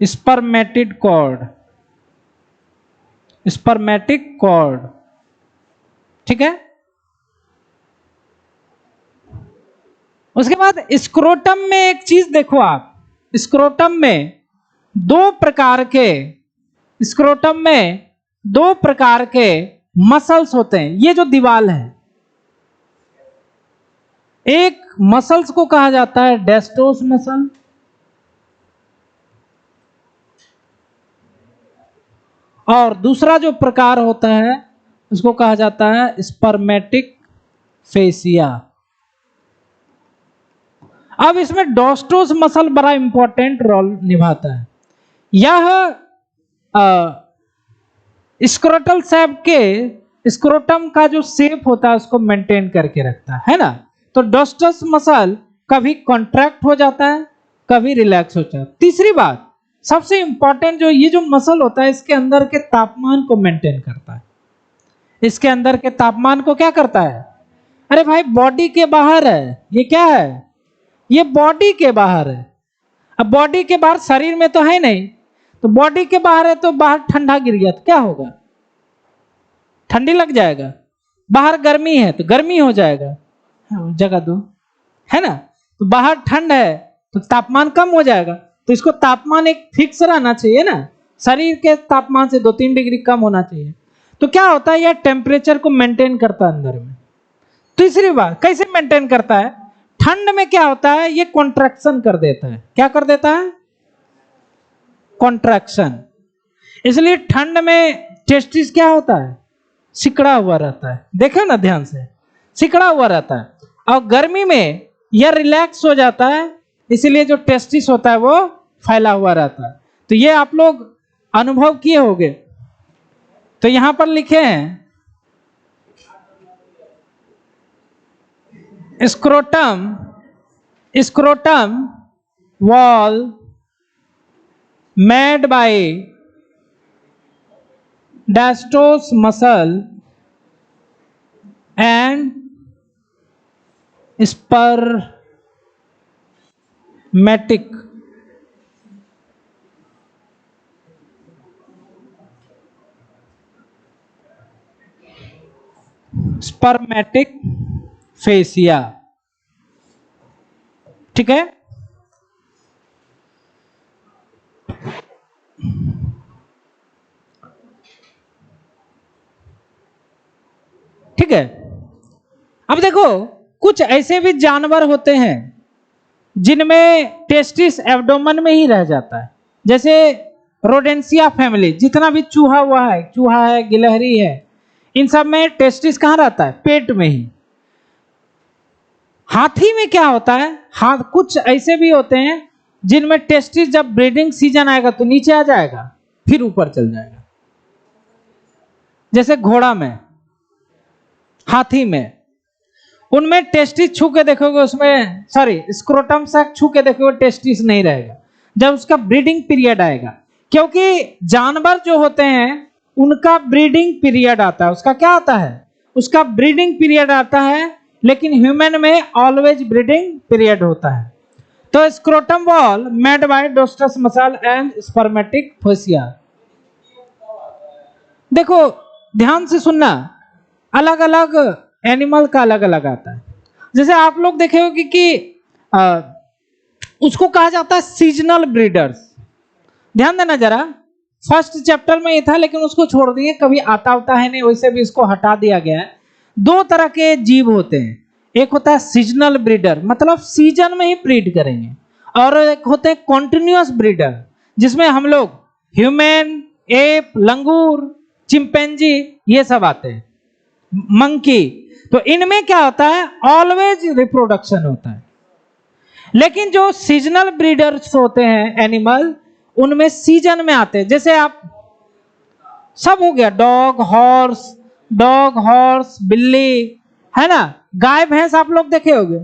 spermatic cord। Spermatic cord. ठीक है। उसके बाद स्क्रोटम में एक चीज देखो आप, स्क्रोटम में दो प्रकार के मसल्स होते हैं। ये जो दीवाल है, एक मसल्स को कहा जाता है डेस्टोस मसल, और दूसरा जो प्रकार होता है उसको कहा जाता है स्पर्मेटिक फेसिया। अब इसमें डोस्टोस मसल बड़ा इंपॉर्टेंट रोल निभाता है। यह स्क्रोटल सैक के स्क्रोटम का जो शेप होता है उसको मेंटेन करके रखता है ना। तो डोस्टोस मसल कभी कॉन्ट्रैक्ट हो जाता है, कभी रिलैक्स हो जाता है। तीसरी बात सबसे इंपॉर्टेंट, जो ये जो मसल होता है इसके अंदर के तापमान को मेंटेन करता है। इसके अंदर के तापमान को क्या करता है? अरे भाई बॉडी के बाहर है, ये क्या है? ये बॉडी के बाहर है। अब बॉडी के बाहर शरीर में तो है नहीं, तो बॉडी के बाहर है, तो बाहर ठंडा गिर गया तो क्या होगा? ठंडी लग जाएगा। बाहर गर्मी है तो गर्मी हो जाएगा, जगह दो, है ना। तो बाहर ठंड है तो तापमान कम हो जाएगा, तो इसको तापमान एक फिक्स रहना चाहिए ना, शरीर के तापमान से 2-3 डिग्री कम होना चाहिए। तो क्या होता है, यह टेम्परेचर को मेंटेन करता है अंदर में। तीसरी बात कैसे मेंटेन करता है? ठंड में क्या होता है, ये कॉन्ट्रैक्शन कर देता है। क्या कर देता है? कॉन्ट्रैक्शन। इसलिए ठंड में टेस्टिस क्या होता है? सिकड़ा हुआ रहता है। देखो ना ध्यान से, सिकड़ा हुआ रहता है। और गर्मी में यह रिलैक्स हो जाता है, इसलिए जो टेस्टिस होता है वो फैला हुआ रहता है। तो ये आप लोग अनुभव किए होंगे। तो यहां पर लिखे हैं scrotum scrotum wall made by diastose muscle and spermatic fascia। ठीक है, ठीक है। अब देखो, कुछ ऐसे भी जानवर होते हैं जिनमें टेस्टिस एब्डोमेन में ही रह जाता है, जैसे रोडेंसिया फैमिली, जितना भी चूहा हुआ है, चूहा है, गिलहरी है, इन सब में टेस्टिस कहाँ रहता है? पेट में ही। हाथी में क्या होता है? कुछ ऐसे भी होते हैं जिनमें टेस्टिस जब ब्रीडिंग सीजन आएगा तो नीचे आ जाएगा, फिर ऊपर चल जाएगा। जैसे घोड़ा में, हाथी में, उनमें टेस्टिस छू के देखोगे, उसमें स्क्रोटम सैक छू के देखोगे, टेस्टिस नहीं रहेगा जब उसका ब्रीडिंग पीरियड आएगा। क्योंकि जानवर जो होते हैं उनका ब्रीडिंग पीरियड आता है। उसका क्या आता है? उसका ब्रीडिंग पीरियड आता है, लेकिन ह्यूमन में ऑलवेज ब्रीडिंग पीरियड होता है। तो scrotum wall made by dartos muscle and spermatic fascia. देखो ध्यान से सुनना, अलग अलग एनिमल का अलग अलग आता है। जैसे आप लोग देखे होंगे कि उसको कहा जाता है सीजनल ब्रीडर्स। ध्यान देना जरा, फर्स्ट चैप्टर में ये था लेकिन उसको छोड़ दिए, कभी आता होता है नहीं, वैसे भी इसको हटा दिया गया है। दो तरह के जीव होते हैं, एक होता है सीजनल ब्रीडर, मतलब सीजन में ही ब्रीड करेंगे, और एक होते हैं कॉन्टिन्यूअस ब्रीडर, जिसमें हम लोग ह्यूमन, एप, लंगूर, चिंपैंजी ये सब आते हैं, मंकी। तो इनमें क्या होता है? ऑलवेज रिप्रोडक्शन होता है। लेकिन जो सीजनल ब्रीडर्स होते हैं एनिमल, उनमें सीजन में आते हैं। जैसे आप सब हो गया, डॉग हॉर्स, बिल्ली, है ना, गाय भैंस आप लोग देखे होंगे,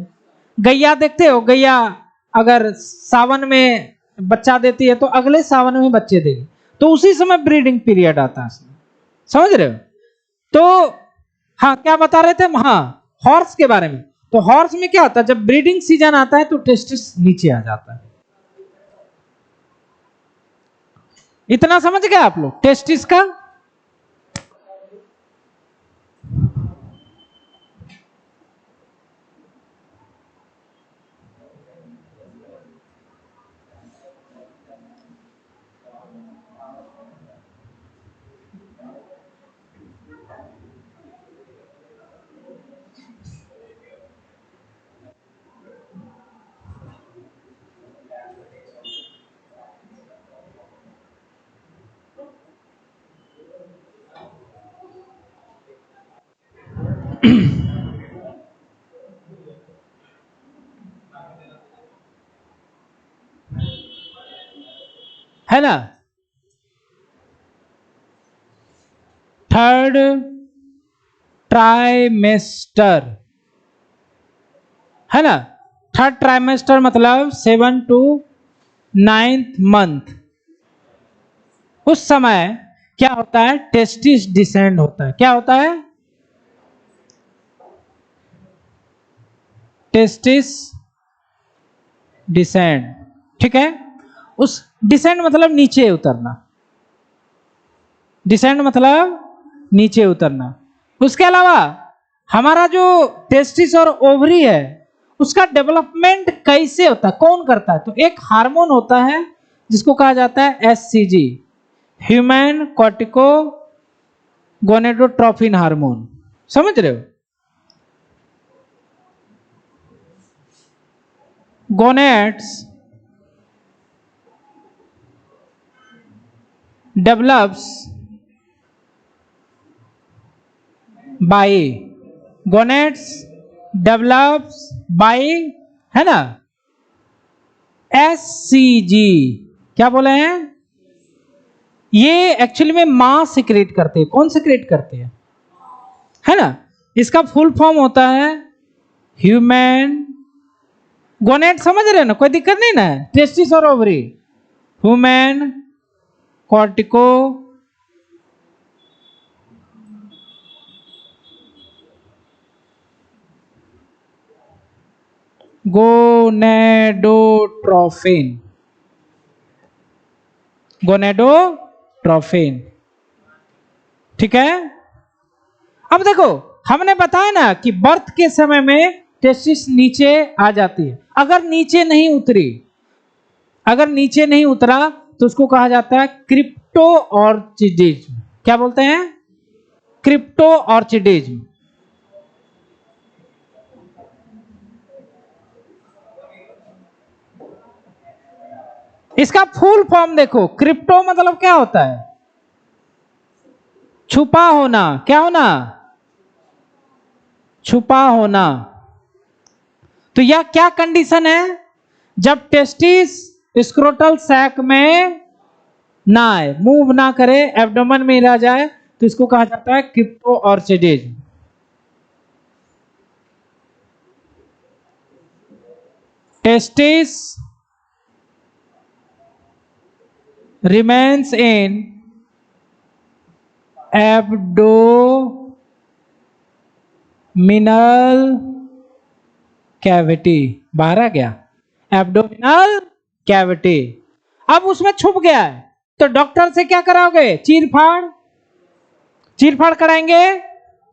गैया देखते हो, गैया अगर सावन में बच्चा देती है तो अगले सावन में बच्चे देगी, तो उसी समय ब्रीडिंग पीरियड आता है। समझ रहे हो? तो हाँ, क्या बता रहे थे? हाँ, हॉर्स के बारे में। तो हॉर्स में क्या होता है? जब ब्रीडिंग सीजन आता है तो टेस्टिस नीचे आ जाता है। इतना समझ गए आप लोग टेस्टिस का? है ना, थर्ड ट्राइमेस्टर, है ना। थर्ड ट्राइमेस्टर मतलब 7 to 9th मंथ। उस समय क्या होता है? टेस्टिस डिसेंड होता है। क्या होता है? Testis descend. ठीक है, उस डिसेंड मतलब नीचे उतरना, डिसेंड मतलब नीचे उतरना। उसके अलावा हमारा जो टेस्टिस और ओवरी है उसका डेवलपमेंट कैसे होता है, कौन करता है? तो एक हार्मोन होता है जिसको कहा जाता है HCG, human cortico gonadotrophin hormone. समझ रहे हो? Gonads develops by, gonads develops by, है ना, एससीजी। क्या बोले हैं? ये एक्चुअली में मां सिक्रेट करते हैं। कौन सिक्रेट करते हैं? है ना, इसका फुल फॉर्म होता है ह्यूमन गोनेट समझ रहे हो ना, कोई दिक्कत नहीं ना, टेस्टिस और ovary. Women cortico gonadotrophin, gonadotrophin, ठीक है। अब देखो हमने बताया ना कि बर्थ के समय में टेस्टिस नीचे आ जाती है, अगर नीचे नहीं उतरी, अगर नीचे नहीं उतरा तो उसको कहा जाता है क्रिप्टो ऑर्चिडिज्म। क्या बोलते हैं? क्रिप्टो ऑर्चिडिज्म। इसका फुल फॉर्म देखो, क्रिप्टो मतलब क्या होता है? छुपा होना। क्या होना? छुपा होना। तो यह क्या कंडीशन है? जब टेस्टिस स्क्रोटल सैक में ना आए, मूव ना करे, एब्डोमेन में रह जाए, तो इसको कहा जाता है cryptorchidism. Testis remains in abdominal cavity, बाहर आ गया, एब्डोमिनल कैविटी। अब उसमें छुप गया है तो डॉक्टर से क्या कराओगे? चीर फाड़, चीर फाड़ कराएंगे,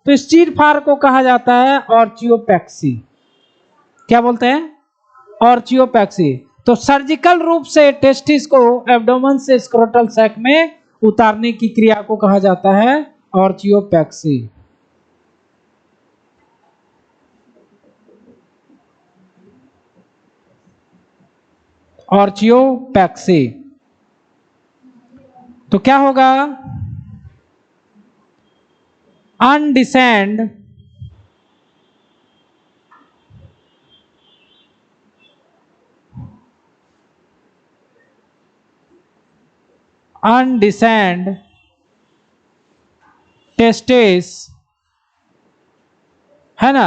तो इस चीर फाड़ को कहा जाता है ऑर्चियोपैक्सी। क्या बोलते हैं? ऑर्चियोपैक्सी। तो सर्जिकल रूप से टेस्टिस को एब्डोमेन से स्क्रोटल सैक में उतारने की क्रिया को कहा जाता है ऑर्चियोपैक्सी। ऑर्चियोपैक्सी। तो क्या होगा? अनडिसेंड अनडिसेंड टेस्टिस, है ना,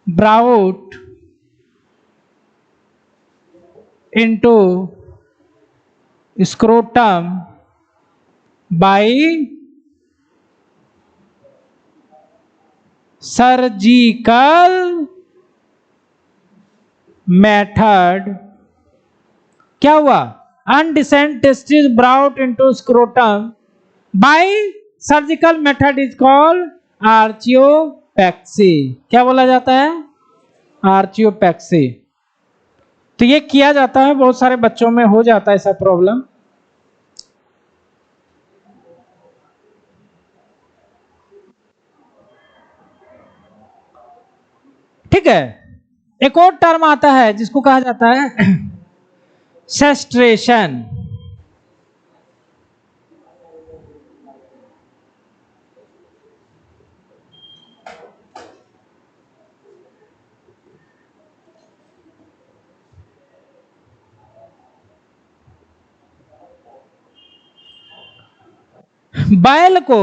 brought into scrotum by surgical method. क्या हुआ? Undescended testis brought into scrotum by surgical method is called orchiopexy. क्या बोला जाता है? आर्चियोपैक्सी। तो ये किया जाता है, बहुत सारे बच्चों में हो जाता है ऐसा प्रॉब्लम। ठीक है। एक और टर्म आता है जिसको कहा जाता है सेस्ट्रेशन। बैल को,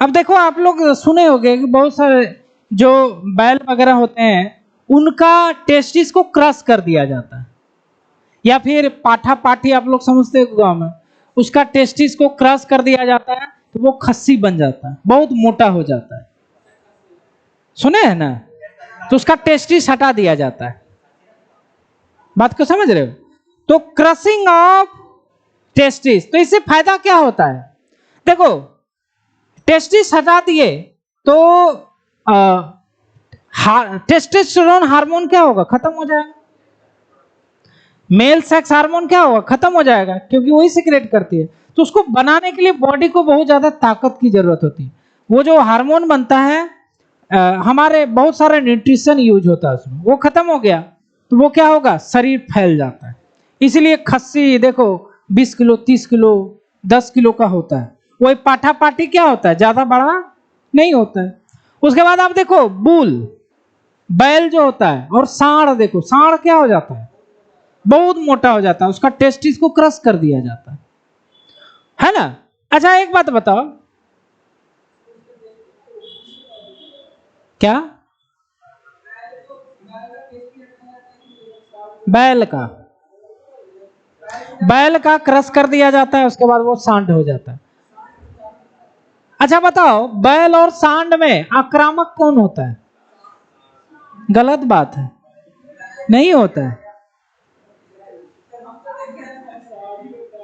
अब देखो आप लोग सुने होंगे कि बहुत सारे जो बैल वगैरह होते हैं उनका टेस्टिस को क्रश कर दिया जाता है, या फिर पाठा पाठी आप लोग समझते हो गांव में, उसका टेस्टिस को क्रश कर दिया जाता है तो वो खस्सी बन जाता है, बहुत मोटा हो जाता है। सुने हैं ना? तो उसका टेस्टिस हटा दिया जाता है। बात को समझ रहे हो? तो क्रशिंग ऑफ टेस्टिस, तो इससे फायदा क्या होता है? देखो टेस्टिस हटा दिए तो टेस्टोस्टेरोन हार्मोन क्या होगा? खत्म हो जाएगा। मेल सेक्स हार्मोन क्या होगा? खत्म हो जाएगा, क्योंकि वही सिक्रेट करती है। तो उसको बनाने के लिए बॉडी को बहुत ज्यादा ताकत की जरूरत होती है। वो जो हार्मोन बनता है, हमारे बहुत सारे न्यूट्रिशन यूज होता है उसमें, वो खत्म हो गया तो वो क्या होगा? शरीर फैल जाता है। इसलिए खस्सी देखो 20 किलो 30 किलो 10 किलो का होता है। वही पाठा पाठी क्या होता है? ज्यादा बड़ा नहीं होता है। उसके बाद आप देखो बुल, बैल जो होता है, और सांड, देखो सांड क्या हो जाता है? बहुत मोटा हो जाता है, उसका टेस्टिस को क्रश कर दिया जाता है ना। अच्छा एक बात बताओ, क्या बैल का, बैल का क्रश कर दिया जाता है, उसके बाद वो सांड हो जाता है। अच्छा बताओ, बैल और सांड में आक्रामक कौन होता है? गलत बात है, नहीं होता है।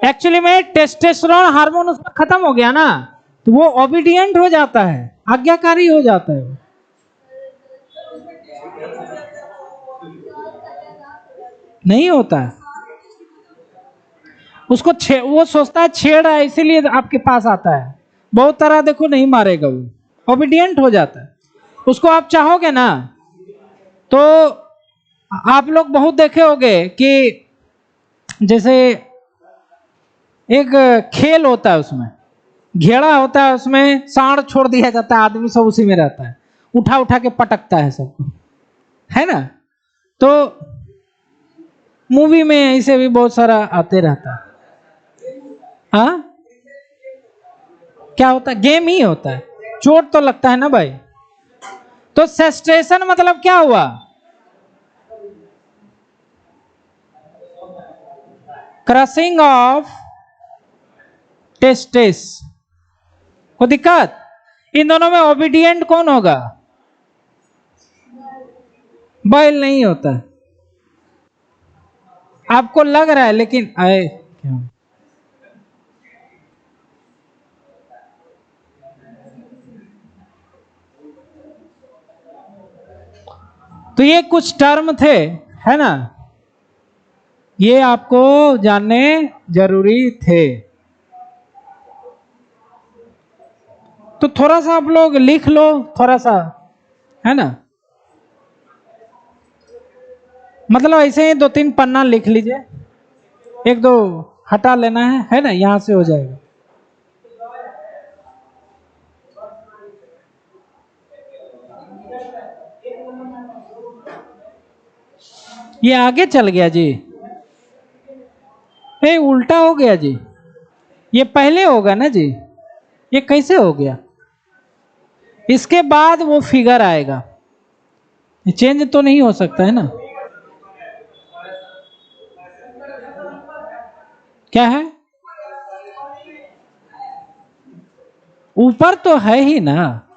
एक्चुअली में टेस्टोस्टेरोन हार्मोन उसमें खत्म हो गया ना, तो वो ओबीडिएंट हो जाता है, आज्ञाकारी हो जाता है। नहीं होता है, उसको वो सोचता है छेड़ है इसीलिए आपके पास आता है। बहुत तरह देखो नहीं मारेगा, वो ओबीडिएंट हो जाता है। उसको आप चाहोगे ना, तो आप लोग बहुत देखे होंगे कि जैसे एक खेल होता है, उसमें घेरा होता है, उसमें सांड छोड़ दिया जाता है, आदमी सब उसी में रहता है, उठा उठा के पटकता है सबको, है ना। तो मूवी में ऐसे भी बहुत सारा आते रहता है। हाँ, क्या होता है? गेम ही होता है, चोट तो लगता है ना भाई। तो सेस्ट्रेशन मतलब क्या हुआ? Crushing of tastes. को दिक्कत? इन दोनों में ओबीडिएंट कौन होगा? बैल नहीं होता। आपको लग रहा है, लेकिन आए क्या? तो ये कुछ टर्म थे, है ना, ये आपको जानने जरूरी थे। तो थोड़ा सा आप लोग लिख लो, थोड़ा सा, है ना, मतलब ऐसे ही 2-3 पन्ना लिख लीजिए, एक दो हटा लेना है ना, यहां से हो जाएगा। ये आगे चल गया जी, ये उल्टा हो गया जी, ये पहले होगा ना जी, ये कैसे हो गया? इसके बाद वो फिगर आएगा, ये चेंज तो नहीं हो सकता है ना। क्या है? ऊपर तो है ही ना।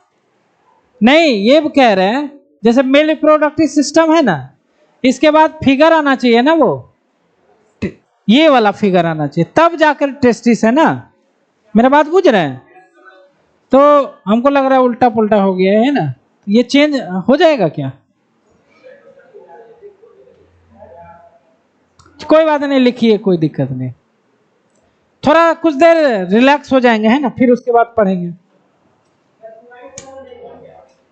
नहीं, ये कह रहे हैं जैसे मेल रिप्रोडक्टिव सिस्टम है ना, इसके बाद फिगर आना चाहिए ना, वो ये वाला फिगर आना चाहिए, तब जाकर टेस्टिस, है ना। मेरा बात बुझ रहे हैं? तो हमको लग रहा है उल्टा पुल्टा हो गया है ना, ये चेंज हो जाएगा क्या? कोई बात नहीं, लिखिए, कोई दिक्कत नहीं। थोड़ा कुछ देर रिलैक्स हो जाएंगे, है ना, फिर उसके बाद पढ़ेंगे।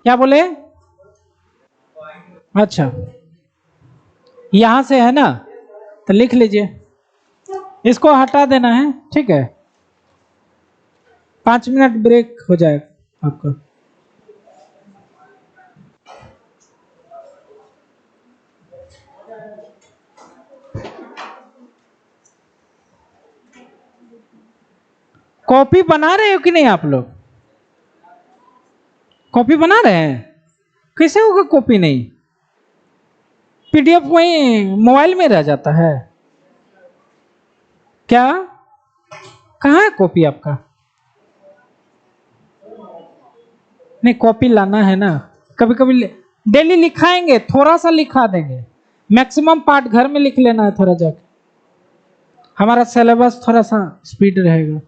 क्या बोले? अच्छा, यहां से है ना, तो लिख लीजिए, इसको हटा देना है, ठीक है। 5 मिनट ब्रेक हो जाएगा आपका। कॉपी बना रहे हो कि नहीं आप लोग? कॉपी बना रहे हैं? कैसे होगा कॉपी नहीं? पीडीएफ वही मोबाइल में रह जाता है क्या? कहाँ है कॉपी आपका? नहीं, कॉपी लाना है ना, कभी कभी डेली लिखाएंगे, थोड़ा सा लिखा देंगे, मैक्सिमम पार्ट घर में लिख लेना है थोड़ा जाके, हमारा सिलेबस थोड़ा सा स्पीड रहेगा।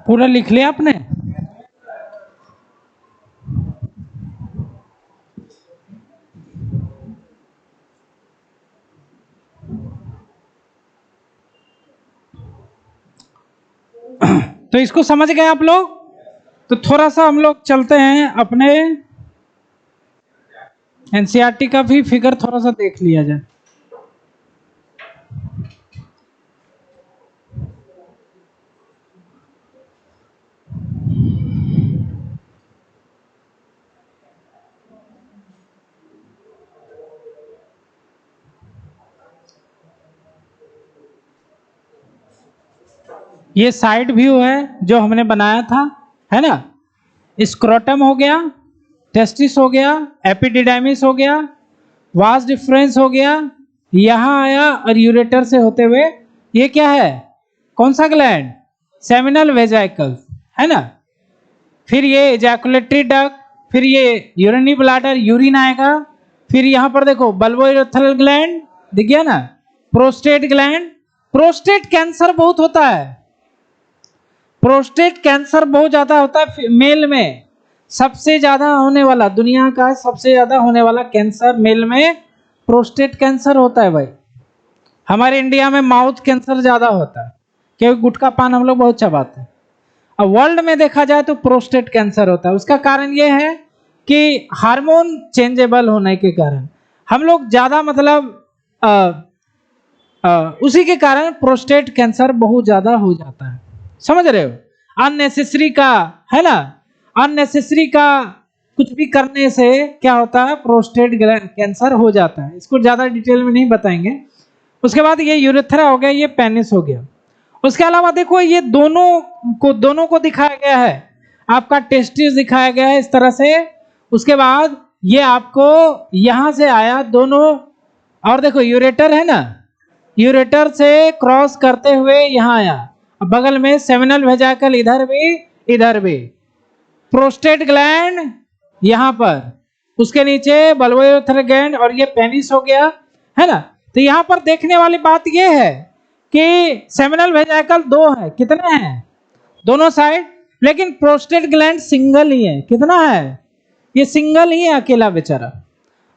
पूरा लिख लिया आपने? तो इसको समझ गए आप लोग? तो थोड़ा सा हम लोग चलते हैं अपने एनसीईआरटी का भी फिगर थोड़ा सा देख लिया जाए। ये साइड व्यू है जो हमने बनाया था, है ना? स्क्रोटम हो गया, टेस्टिस हो गया, एपिडिडाइमिस हो गया, वास डिफरेंस हो गया, यहाँ आया और यूरेटर से होते हुए ये क्या है, कौन सा ग्लैंड? सेमिनल वेजाइकल, है ना? फिर ये एजैकुलेटरी डक्ट, फिर ये यूरिनरी ब्लैडर, यूरिन आएगा, फिर यहाँ पर देखो बल्बोइरेथ्रल ग्लैंड दिख गया ना, प्रोस्टेट ग्लैंड। प्रोस्टेट कैंसर बहुत होता है, प्रोस्टेट कैंसर बहुत ज्यादा होता है मेल में। सबसे ज्यादा होने वाला, दुनिया का सबसे ज्यादा होने वाला कैंसर मेल में प्रोस्टेट कैंसर होता है भाई। हमारे इंडिया में माउथ कैंसर ज्यादा होता है क्योंकि गुटखा पान हम लोग बहुत चबाते हैं। अब वर्ल्ड में देखा जाए तो प्रोस्टेट कैंसर होता है। उसका कारण यह है कि हार्मोन चेंजेबल होने के कारण हम लोग ज्यादा मतलब उसी के कारण प्रोस्टेट कैंसर बहुत ज्यादा हो जाता है, समझ रहे हो? अननेसेसरी का, है ना, अननेसेसरी का कुछ भी करने से क्या होता है, प्रोस्टेट कैंसर हो जाता है। इसको ज्यादा डिटेल में नहीं बताएंगे। उसके बाद ये यूरेथ्रा हो गया, ये पेनिस हो गया। उसके अलावा देखो ये दोनों को दिखाया गया है। आपका टेस्टिस दिखाया गया है इस तरह से। उसके बाद ये आपको यहां से आया दोनों, और देखो यूरेटर है ना, यूरेटर से क्रॉस करते हुए यहां आया। बगल में सेमिनल वेजाइकल, इधर भी प्रोस्टेट ग्लैंड यहां पर, उसके नीचे बल्बोइरेथ्रल ग्लैंड, और ये पेनिस हो गया, है ना? तो यहां पर देखने वाली बात ये है कि सेमिनल वेजाइकल दो है, कितने हैं? दोनों साइड, लेकिन प्रोस्टेट ग्लैंड सिंगल ही है। कितना है? ये सिंगल ही है, अकेला बेचारा।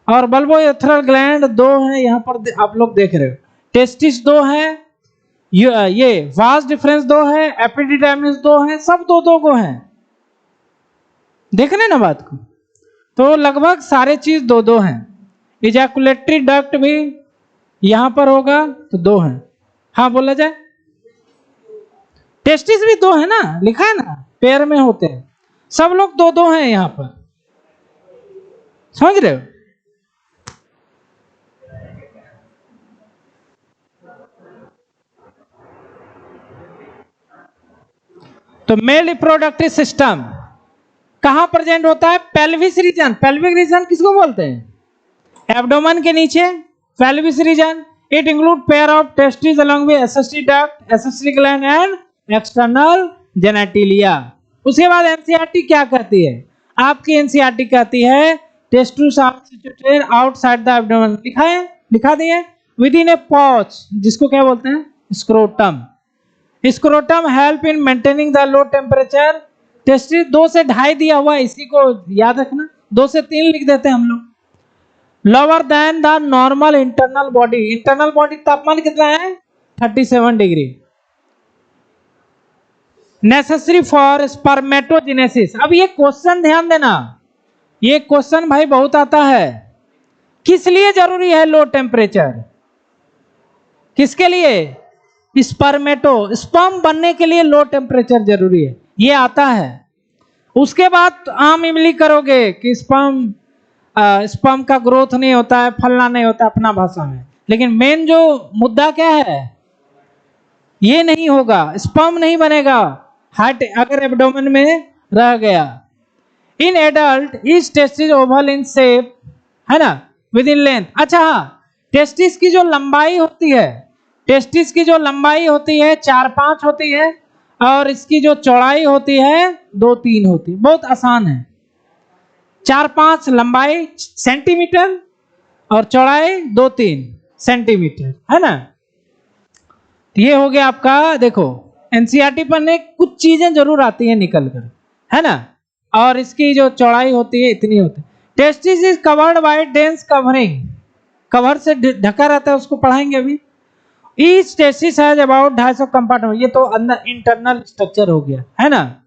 और बल्बोइरेथ्रल ग्लैंड दो है, यहां पर आप लोग देख रहे हो। टेस्टिस दो है, ये वास डिफरेंस दो है, एपिडिडाइमिस दो है, सब दो दो को है। देख रहे ना बात को? तो लगभग सारे चीज दो दो हैं। इजैकुलेटरी डक्ट भी यहां पर होगा तो दो हैं। हाँ बोला जाए, टेस्टिस भी दो है ना, लिखा है ना, पेयर में होते हैं। सब लोग दो दो हैं यहां पर, समझ रहे हो? तो मेल रिप्रोडक्टिव सिस्टम कहां प्रेजेंट होता है? Pelvis region. पेल्विक रीजन किसको बोलते हैं? एब्डोमेन के नीचे pelvis region. It include pair of testis along with एसेस्ट्री duct, एसेस्ट्री gland and external genitalia. उसके बाद एनसीईआरटी क्या कहती है? आपकी एनसीईआरटी कहती है testis are situated outside the abdomen. लिखा है, लिखा दिए, विद इन ए पॉच, जिसको क्या बोलते हैं? Scrotum. Scrotum help in maintaining the low temperature. Testis 2 से 2.5 दिया हुआ है, इसी को याद रखना। 2 से 3 लिख देते हैं हम लोग। Lower than the normal internal body. Internal body तापमान कितना है? 37 डिग्री। Necessary for spermatogenesis. अब ये क्वेश्चन ध्यान देना, ये क्वेश्चन भाई बहुत आता है। किस लिए जरूरी है लो टेम्परेचर? किसके लिए? स्पर्मेटो, स्पर्म बनने के लिए लो टेम्परेचर जरूरी है, ये आता है। उसके बाद आम इमली करोगे कि स्पर्म का ग्रोथ नहीं होता है, फलना नहीं होता अपना भाषा में, लेकिन मेन जो मुद्दा क्या है, ये नहीं होगा, स्पर्म नहीं बनेगा हार्ट अगर एब्डोमेन में रह गया। In adult each testis oval in shape, है ना, विद इन लेंथ। अच्छा हाँ, टेस्टिस की जो लंबाई होती है, टेस्टिस की जो लंबाई होती है 4-5 होती है, और इसकी जो चौड़ाई होती है 2-3 होती है। बहुत आसान है। 4-5 लंबाई सेंटीमीटर और चौड़ाई 2-3 सेंटीमीटर, है ना? ये हो गया आपका, देखो एनसीईआरटी पढ़ने कुछ चीजें जरूर आती हैं निकल कर, है ना। और इसकी जो चौड़ाई होती है इतनी होती है। Testis is covered by dense covering, cover से ढका रहता है, उसको पढ़ाएंगे अभी। Each testis has about 250 compartment, ये तो अंदर इंटरनल स्ट्रक्चर हो गया, है ना।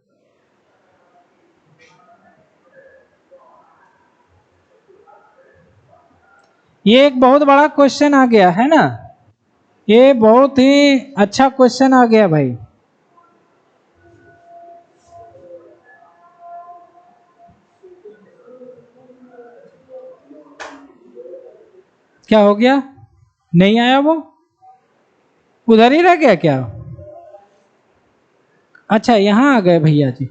ये एक बहुत बड़ा क्वेश्चन आ गया, है ना। ये बहुत ही अच्छा क्वेश्चन आ गया भाई। क्या हो गया, नहीं आया वो, उधर ही रह गया क्या? अच्छा यहाँ आ गए भैया जी।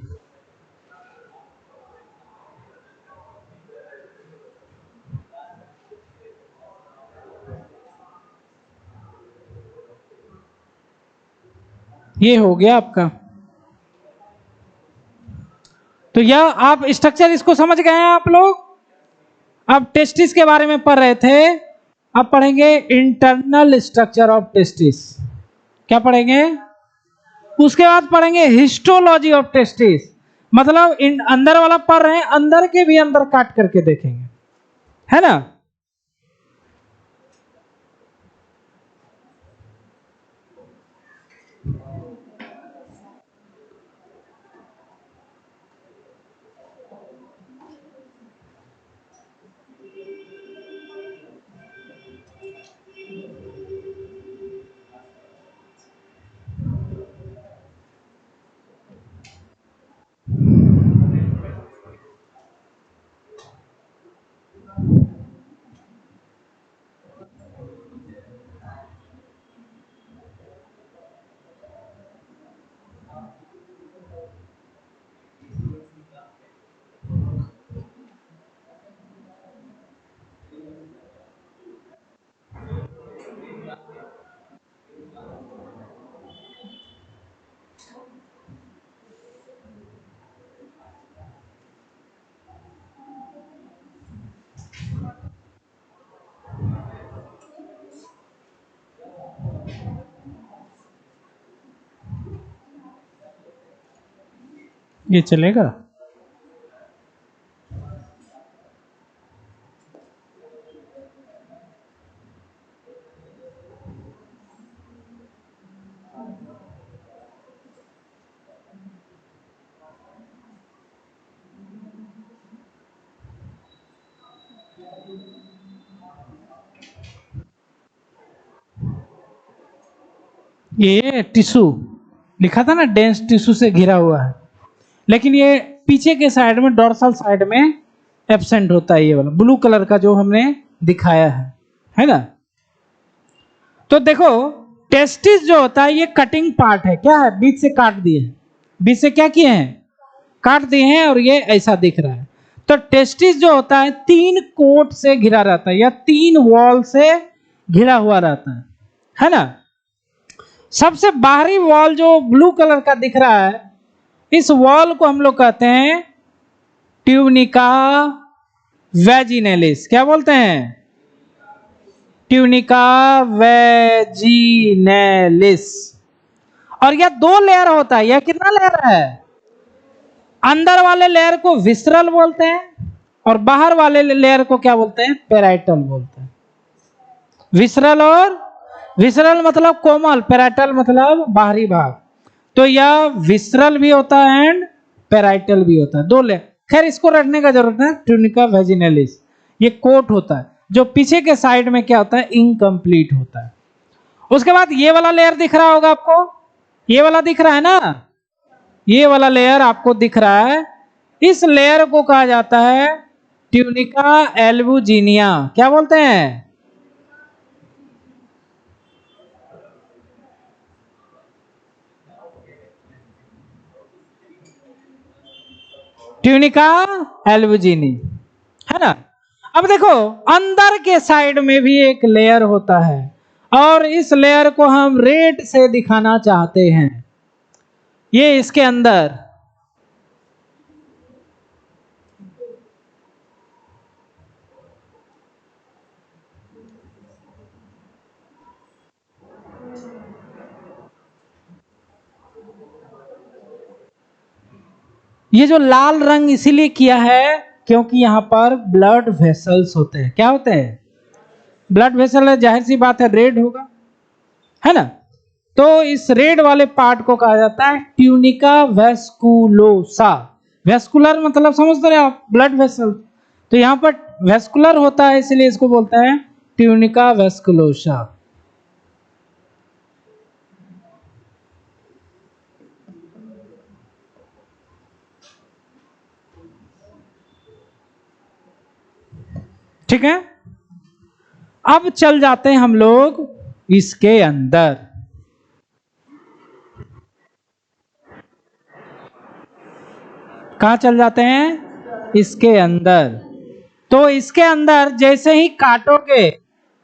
ये हो गया आपका। तो यह आप स्ट्रक्चर इसको समझ गए हैं आप लोग। अब टेस्टिस के बारे में पढ़ रहे थे, अब पढ़ेंगे इंटरनल स्ट्रक्चर ऑफ टेस्टिस। क्या पढ़ेंगे? उसके बाद पढ़ेंगे हिस्टोलॉजी ऑफ टेस्टिस, मतलब इन अंदर वाला पढ़ रहे हैं, अंदर के भी अंदर काट करके देखेंगे, है ना। ये चलेगा। ये टिश्यू लिखा था ना, डेंस टिश्यू से घिरा हुआ है, लेकिन ये पीछे के साइड में, डोर्सल साइड में एब्सेंट होता है, ये वाला ब्लू कलर का जो हमने दिखाया है ना। तो देखो, टेस्टिस जो होता है ये कटिंग पार्ट है, क्या है, बीच से काट दिए हैं, बीच से क्या किए हैं, काट दिए हैं, और ये ऐसा दिख रहा है। तो टेस्टिस जो होता है 3 कोट से घिरा रहता है, या 3 वॉल से घिरा हुआ रहता है ना। सबसे बाहरी वॉल जो ब्लू कलर का दिख रहा है, इस वॉल को हम लोग कहते हैं ट्यूनिका वेजिनेलिस। क्या बोलते हैं? Tunica vaginalis. और यह 2 लेयर होता है, यह कितना लेयर है? अंदर वाले लेयर को विसरल बोलते हैं, और बाहर वाले लेयर को क्या बोलते हैं? पेराइटल बोलते हैं। विसरल और विसरल मतलब कोमल, पेराइटल मतलब बाहरी भाग। तो यह विसरल भी होता है एंड पेराइटल भी होता है, 2 लेयर। खैर इसको रखने का जरूरत है, ट्यूनिका वेजिनेलिस ये कोट होता है, जो पीछे के साइड में क्या होता है, इनकम्प्लीट होता है। उसके बाद ये वाला लेयर दिख रहा होगा आपको, ये वाला दिख रहा है ना, ये वाला लेयर आपको दिख रहा है, इस लेयर को कहा जाता है ट्यूनिका एल्बुजिनिया। क्या बोलते हैं? ट्यूनिका एल्बुजिनी, है ना। अब देखो, अंदर के साइड में भी एक लेयर होता है, और इस लेयर को हम रेड से दिखाना चाहते हैं। ये इसके अंदर ये जो लाल रंग इसीलिए किया है क्योंकि यहाँ पर ब्लड वेसल्स होते हैं। क्या होते हैं? ब्लड वेसल है, जाहिर सी बात है रेड होगा, है ना। तो इस रेड वाले पार्ट को कहा जाता है ट्यूनिका वेस्कुलोसा। वेस्कुलर मतलब समझते रहे आप, ब्लड वेसल। तो यहाँ पर वेस्कुलर होता है इसलिए इसको बोलते हैं ट्यूनिका वेस्कुलोसा। ठीक है, अब चल जाते हैं हम लोग इसके अंदर। कहा चल जाते हैं? इसके अंदर। तो इसके अंदर जैसे ही काटोगे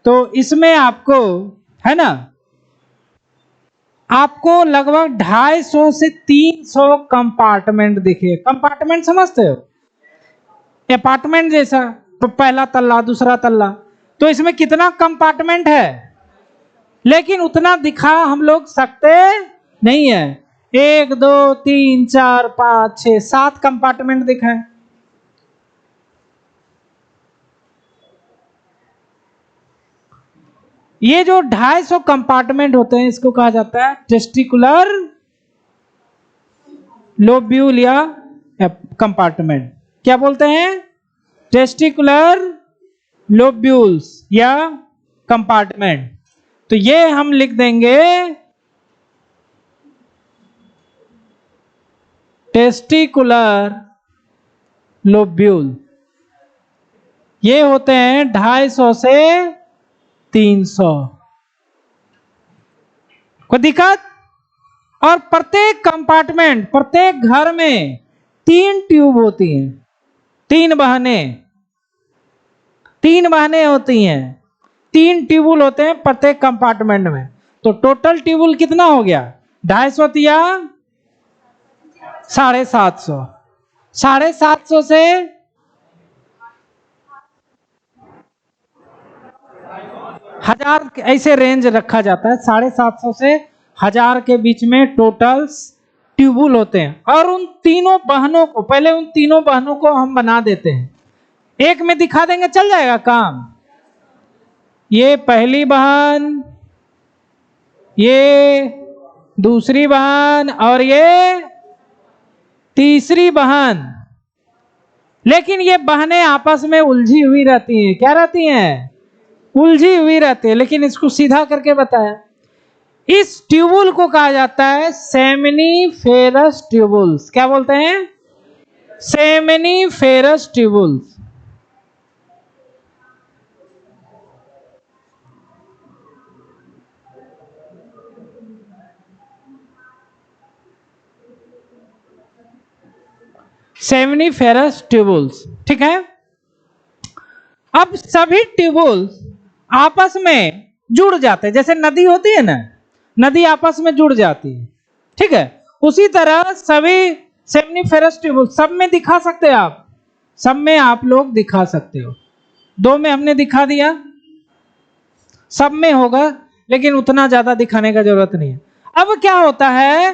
तो इसमें आपको, है ना, आपको लगभग 250 से 300 कंपार्टमेंट दिखे। कंपार्टमेंट समझते हो? अपार्टमेंट जैसा, तो पहला तल्ला, दूसरा तल्ला, तो इसमें कितना कंपार्टमेंट है, लेकिन उतना दिखा हम लोग सकते नहीं है। 1 2 3 4 5 6 7 कंपार्टमेंट दिखाए। ये जो 250 कंपार्टमेंट होते हैं इसको कहा जाता है टेस्टिकुलर लोब्यूल या कंपार्टमेंट। क्या बोलते हैं? टेस्टिकुलर लोब्यूल्स या कंपार्टमेंट। तो ये हम लिख देंगे टेस्टिकुलर लोब्यूल। ये होते हैं 250 से 300। कोई दिक्कत? और प्रत्येक कंपार्टमेंट, प्रत्येक घर में 3 ट्यूब होती हैं, 3 बहनें होती हैं, 3 ट्यूबुल होते हैं प्रत्येक कंपार्टमेंट में। तो टोटल ट्यूबुल कितना हो गया? 250 या 750। 750 से 1000 ऐसे रेंज रखा जाता है। 750 से 1000 के बीच में टोटल ट्यूबुल होते हैं। और उन तीनों बहनों को, पहले उन तीनों बहनों को हम बना देते हैं। एक में दिखा देंगे, चल जाएगा काम। ये पहली बहन, ये दूसरी बहन और ये तीसरी बहन। लेकिन ये बहनें आपस में उलझी हुई रहती हैं। क्या रहती हैं? उलझी हुई रहती है। लेकिन इसको सीधा करके बताया, इस ट्यूबुल को कहा जाता है सेमिनिफेरस ट्यूबुल्स। क्या बोलते हैं? Seminiferous tubules. सेमिनिफेरस ट्यूबुल्स, ठीक है। अब सभी ट्यूबुल्स आपस में जुड़ जाते हैं। जैसे नदी होती है ना, नदी आपस में जुड़ जाती है, ठीक है। उसी तरह सभी सेमिनिफेरस ट्यूबुल्स सब में दिखा सकते हैं आप, सब में आप लोग दिखा सकते हो। 2 में हमने दिखा दिया, सब में होगा, लेकिन उतना ज्यादा दिखाने का जरूरत नहीं है। अब क्या होता है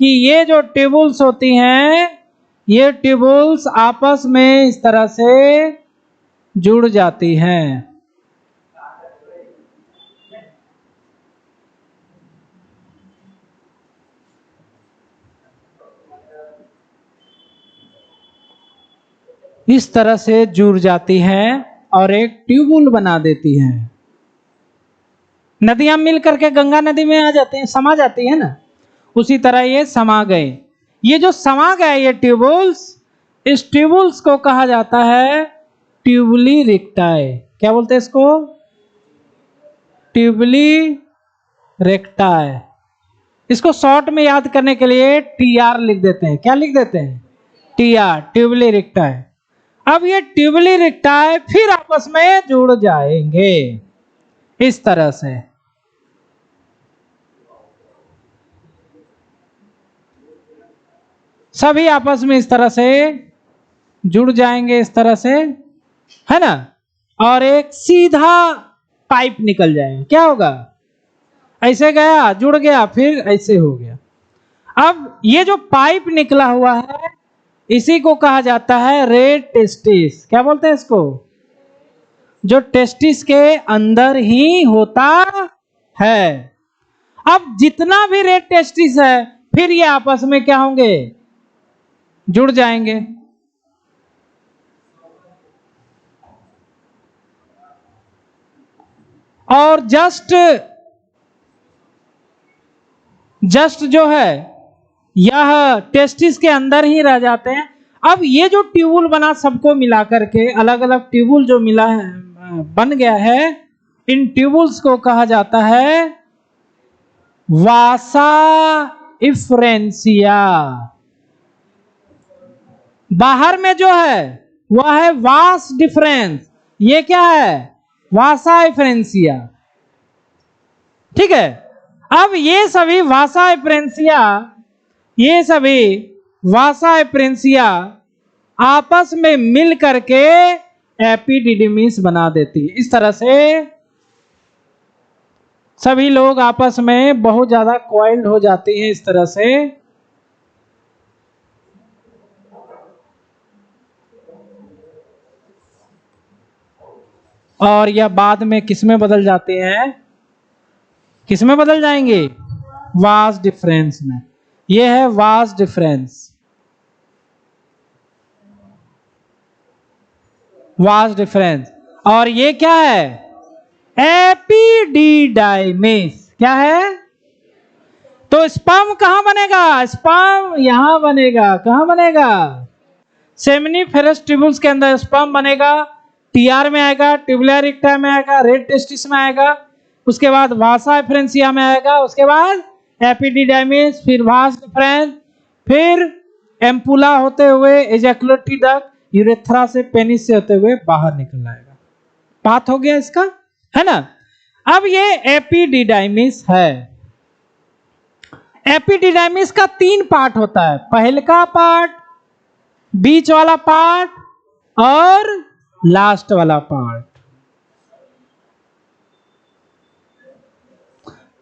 कि ये जो ट्यूबुल्स होती हैं, ये ट्यूबुल्स आपस में इस तरह से जुड़ जाती हैं। इस तरह से जुड़ जाती है और एक ट्यूबुल बना देती है। नदियां मिल करके गंगा नदी में आ जाते हैं, समा जाती है ना, उसी तरह ये समा गए। ये जो समा गए ये ट्यूबुल्स, इस ट्यूबुल्स को कहा जाता है ट्यूबुली रेक्टाई। क्या बोलते हैं इसको? ट्यूबुली रेक्टाई। इसको शॉर्ट में याद करने के लिए TR लिख देते हैं। क्या लिख देते हैं? TR, tubuli recti. अब ये ट्यूबुली रेक्टाई फिर आपस में जुड़ जाएंगे इस तरह से। सभी आपस में इस तरह से जुड़ जाएंगे, इस तरह से, है ना। और एक सीधा पाइप निकल जाएगा। क्या होगा? ऐसे गया, जुड़ गया, फिर ऐसे हो गया। अब ये जो पाइप निकला हुआ है इसी को कहा जाता है रेड टेस्टिस। क्या बोलते हैं इसको? जो टेस्टिस के अंदर ही होता है। अब जितना भी रेड टेस्टिस है फिर ये आपस में क्या होंगे? जुड़ जाएंगे। और जस्ट जो है यह टेस्टिस के अंदर ही रह जाते हैं। अब ये जो ट्यूबुल बना सबको मिला करके, अलग अलग ट्यूबुल जो मिला है, बन गया है, इन ट्यूबुल्स को कहा जाता है वासा इफ्रेंसिया। बाहर में जो है वह है वास डिफरेंस, ये क्या है? वासा इफ्रेंसिया। ठीक है। अब ये सभी वासा इफ्रेंसिया आपस में मिल करके एपिडिडिमिस बना देती है। इस तरह से सभी लोग आपस में बहुत ज्यादा कॉइल्ड हो जाती हैं इस तरह से। और यह बाद में किसमें बदल जाते हैं? किसमें बदल जाएंगे? वास डिफरेंस में। यह है वास डिफरेंस। Vas deferens. और ये क्या है? एपिडिडाइमिस। क्या है? तो स्पर्म कहां बनेगा? स्पर्म यहां बनेगा। कहां बनेगा? सेमिनिफेरस ट्यूबुल्स के अंदर स्पर्म बनेगा। टीआर में आएगा, ट्यूबुलर रेक्टा में आएगा, रेड टेस्टिस में आएगा, उसके बाद वासा इफ्रेंसिया में आएगा, उसके बाद एपिडिडाइमिस, फिर वास डिफरेंस, फिर एम्पुला होते हुए एजैकुलेटरी डक्ट, यूरेथ्रा से, पेनिस से होते हुए बाहर निकल आएगा। बात हो गया इसका, है ना? अब ये एपिडिडाइमिस है। एपिडिडाइमिस का 3 पार्ट होता है। पहले का पार्ट, बीच वाला पार्ट और लास्ट वाला पार्ट।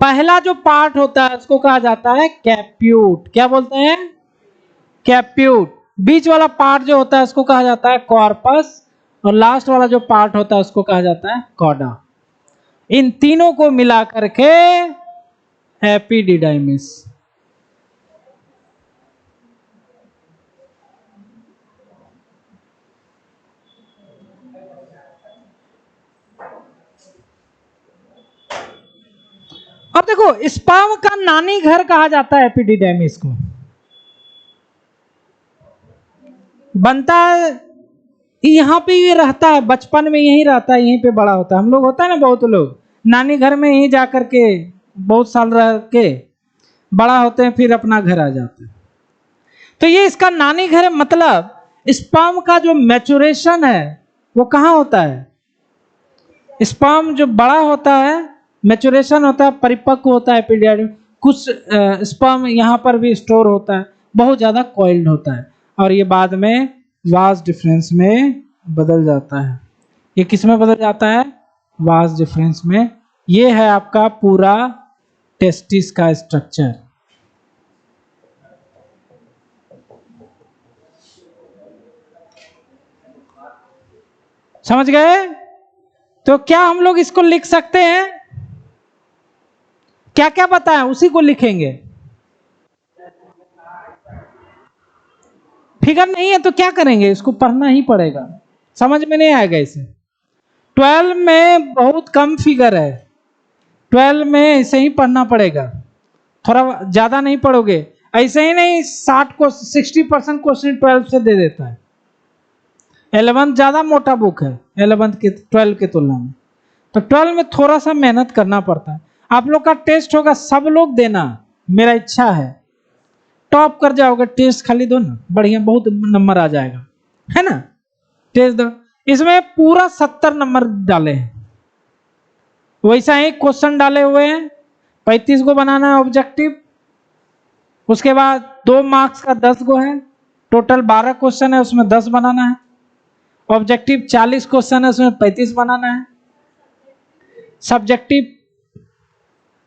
पहला जो पार्ट होता है उसको कहा जाता है कैप्यूट। क्या बोलते हैं? कैप्यूट। बीच वाला पार्ट जो होता है उसको कहा जाता है कॉर्पस, और लास्ट वाला जो पार्ट होता है उसको कहा जाता है कॉडा। इन तीनों को मिला करके एपिडिडाइमिस। अब देखो, स्पर्म का नानी घर कहा जाता है एपिडिडाइमिस को। बनता है यहां पे, ये रहता है बचपन में, यहीं रहता है, यहीं पे बड़ा होता है। हम लोग होता है ना, बहुत लोग नानी घर में यहीं जाकर के बहुत साल रह के बड़ा होते हैं, फिर अपना घर आ जाते हैं। तो ये इसका नानी घर है। मतलब स्पर्म का जो मैचुरेशन है वो कहाँ होता है? स्पर्म जो बड़ा होता है, मैचुरेशन होता है, परिपक्व होता है एपिडिडाइमिस। कुछ स्पर्म यहाँ पर भी स्टोर होता है, बहुत ज्यादा कॉइल्ड होता है, और ये बाद में वास डिफरेंस में बदल जाता है। ये किस में बदल जाता है? वास डिफरेंस में। ये है आपका पूरा टेस्टिस का स्ट्रक्चर। समझ गए? तो क्या हम लोग इसको लिख सकते हैं? क्या क्या बताएं उसी को लिखेंगे। फिगर नहीं है तो क्या करेंगे? इसको पढ़ना ही पड़ेगा, समझ में नहीं आएगा इसे। 12 में बहुत कम फिगर है, 12 में ऐसे ही पढ़ना पड़ेगा, थोड़ा ज्यादा नहीं पढ़ोगे। ऐसे ही नहीं, 60% क्वेश्चन 12 से दे देता है। 11th ज्यादा मोटा बुक है 11th के 12 के तुलना में, तो 12 में थोड़ा सा मेहनत करना पड़ता है। आप लोग का टेस्ट होगा, सब लोग देना, मेरा इच्छा है टॉप कर जाओगे। टेस्ट खाली दो ना, बढ़िया, बहुत नंबर आ जाएगा, है ना? टेस्ट दो। इसमें पूरा 70 नंबर डाले हैं, वैसा ही क्वेश्चन डाले हुए हैं। 35 को बनाना है ऑब्जेक्टिव, उसके बाद 2 मार्क्स का 10 गो है, टोटल 12 क्वेश्चन है, उसमें 10 बनाना है। ऑब्जेक्टिव 40 क्वेश्चन है, उसमें 35 बनाना है। सब्जेक्टिव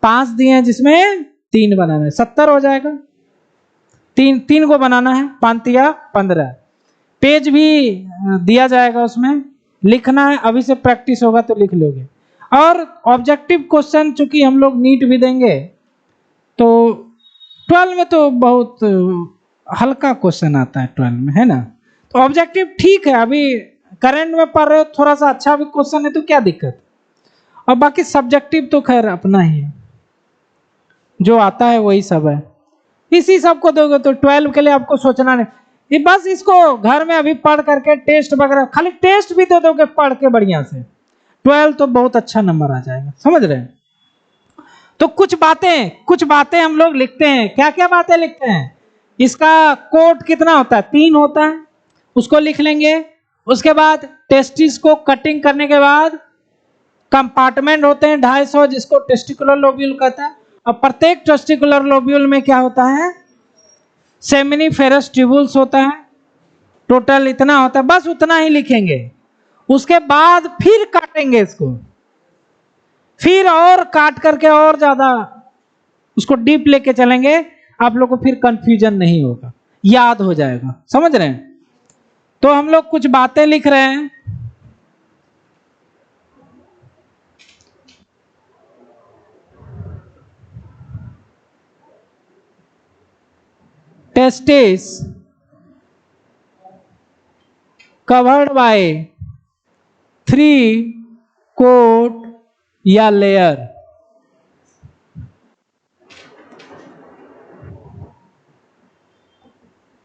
5 दिए हैं जिसमें 3 बनाना है, 70 हो जाएगा। तीन तीन को बनाना है, 5 या 15। पेज भी दिया जाएगा, उसमें लिखना है, अभी से प्रैक्टिस होगा तो लिख लोगे। और ऑब्जेक्टिव क्वेश्चन चूंकि हम लोग नीट भी देंगे तो 12 में तो बहुत हल्का क्वेश्चन आता है 12 में, है ना। तो ऑब्जेक्टिव ठीक है, अभी करंट में पढ़ रहे हो, थोड़ा सा अच्छा भी क्वेश्चन है तो क्या दिक्कत। और बाकी सब्जेक्टिव तो खैर अपना ही है, जो आता है वही सब है। इसी सब को दोगे तो 12 के लिए आपको सोचना नहीं, ये बस इसको घर में अभी पढ़ करके टेस्ट वगैरह, खाली टेस्ट भी दे दोगे पढ़ के बढ़िया से, 12 तो बहुत अच्छा नंबर आ जाएगा, समझ रहे हैं। तो कुछ बातें हम लोग लिखते हैं। क्या क्या बातें लिखते हैं? इसका कोट कितना होता है? 3 होता है, उसको लिख लेंगे। उसके बाद टेस्टिस को कटिंग करने के बाद कंपार्टमेंट होते हैं 250, जिसको टेस्टिकुलर लोब्यूल कहता है। और प्रत्येक टेस्टिकुलर लोब्यूल में क्या होता है? सेमिनिफेरस ट्यूबुल्स होता है। टोटल इतना होता है, बस उतना ही लिखेंगे। उसके बाद फिर काटेंगे इसको, फिर और काट करके और ज्यादा उसको डीप लेके चलेंगे, आप लोग को फिर कंफ्यूजन नहीं होगा, याद हो जाएगा, समझ रहे हैं। तो हम लोग कुछ बातें लिख रहे हैं। टेस्टिस कवर्ड बाय 3 कोट या लेयर।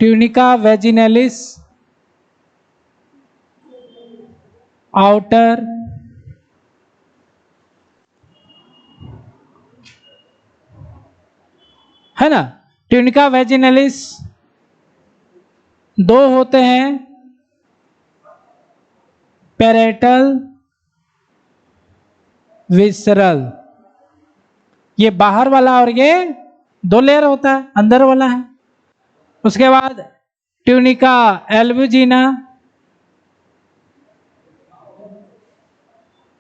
ट्यूनिका वेजिनलिस आउटर, है ना। ट्यूनिका वेजिनलिस 2 होते हैं, पैरेटल विसरल, ये बाहर वाला, और ये 2 लेयर होता है, अंदर वाला है। उसके बाद ट्यूनिका एल्ब्यूजिना,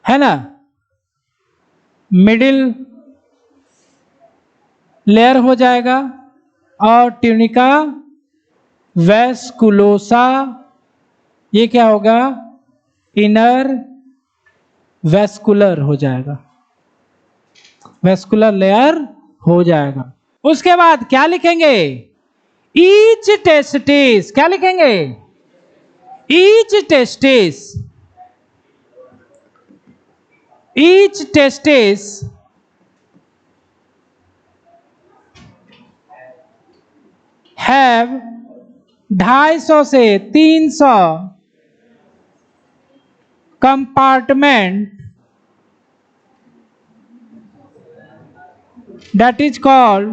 है ना, मिडिल लेयर हो जाएगा। और ट्यूनिका वेस्कुलोसा, ये क्या होगा? इनर वेस्कुलर हो जाएगा, वेस्कुलर लेयर हो जाएगा। उसके बाद क्या लिखेंगे? ईच टेस्टिस, क्या लिखेंगे? Each testis, each testis have 250 से 300 कंपार्टमेंट, that is called,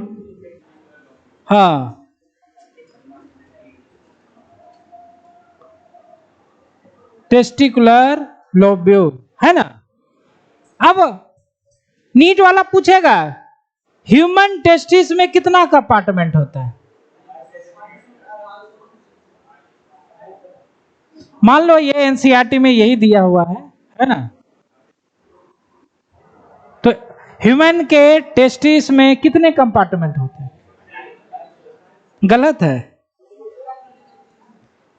हाँ, टेस्टिकुलर लोब्यूल, है ना। अब नीट वाला पूछेगा ह्यूमन टेस्टिस में कितना कंपार्टमेंट होता है? मान लो ये एनसीईआरटी में यही दिया हुआ है ना। तो ह्यूमन के टेस्टिस में कितने कंपार्टमेंट होते हैं? गलत है,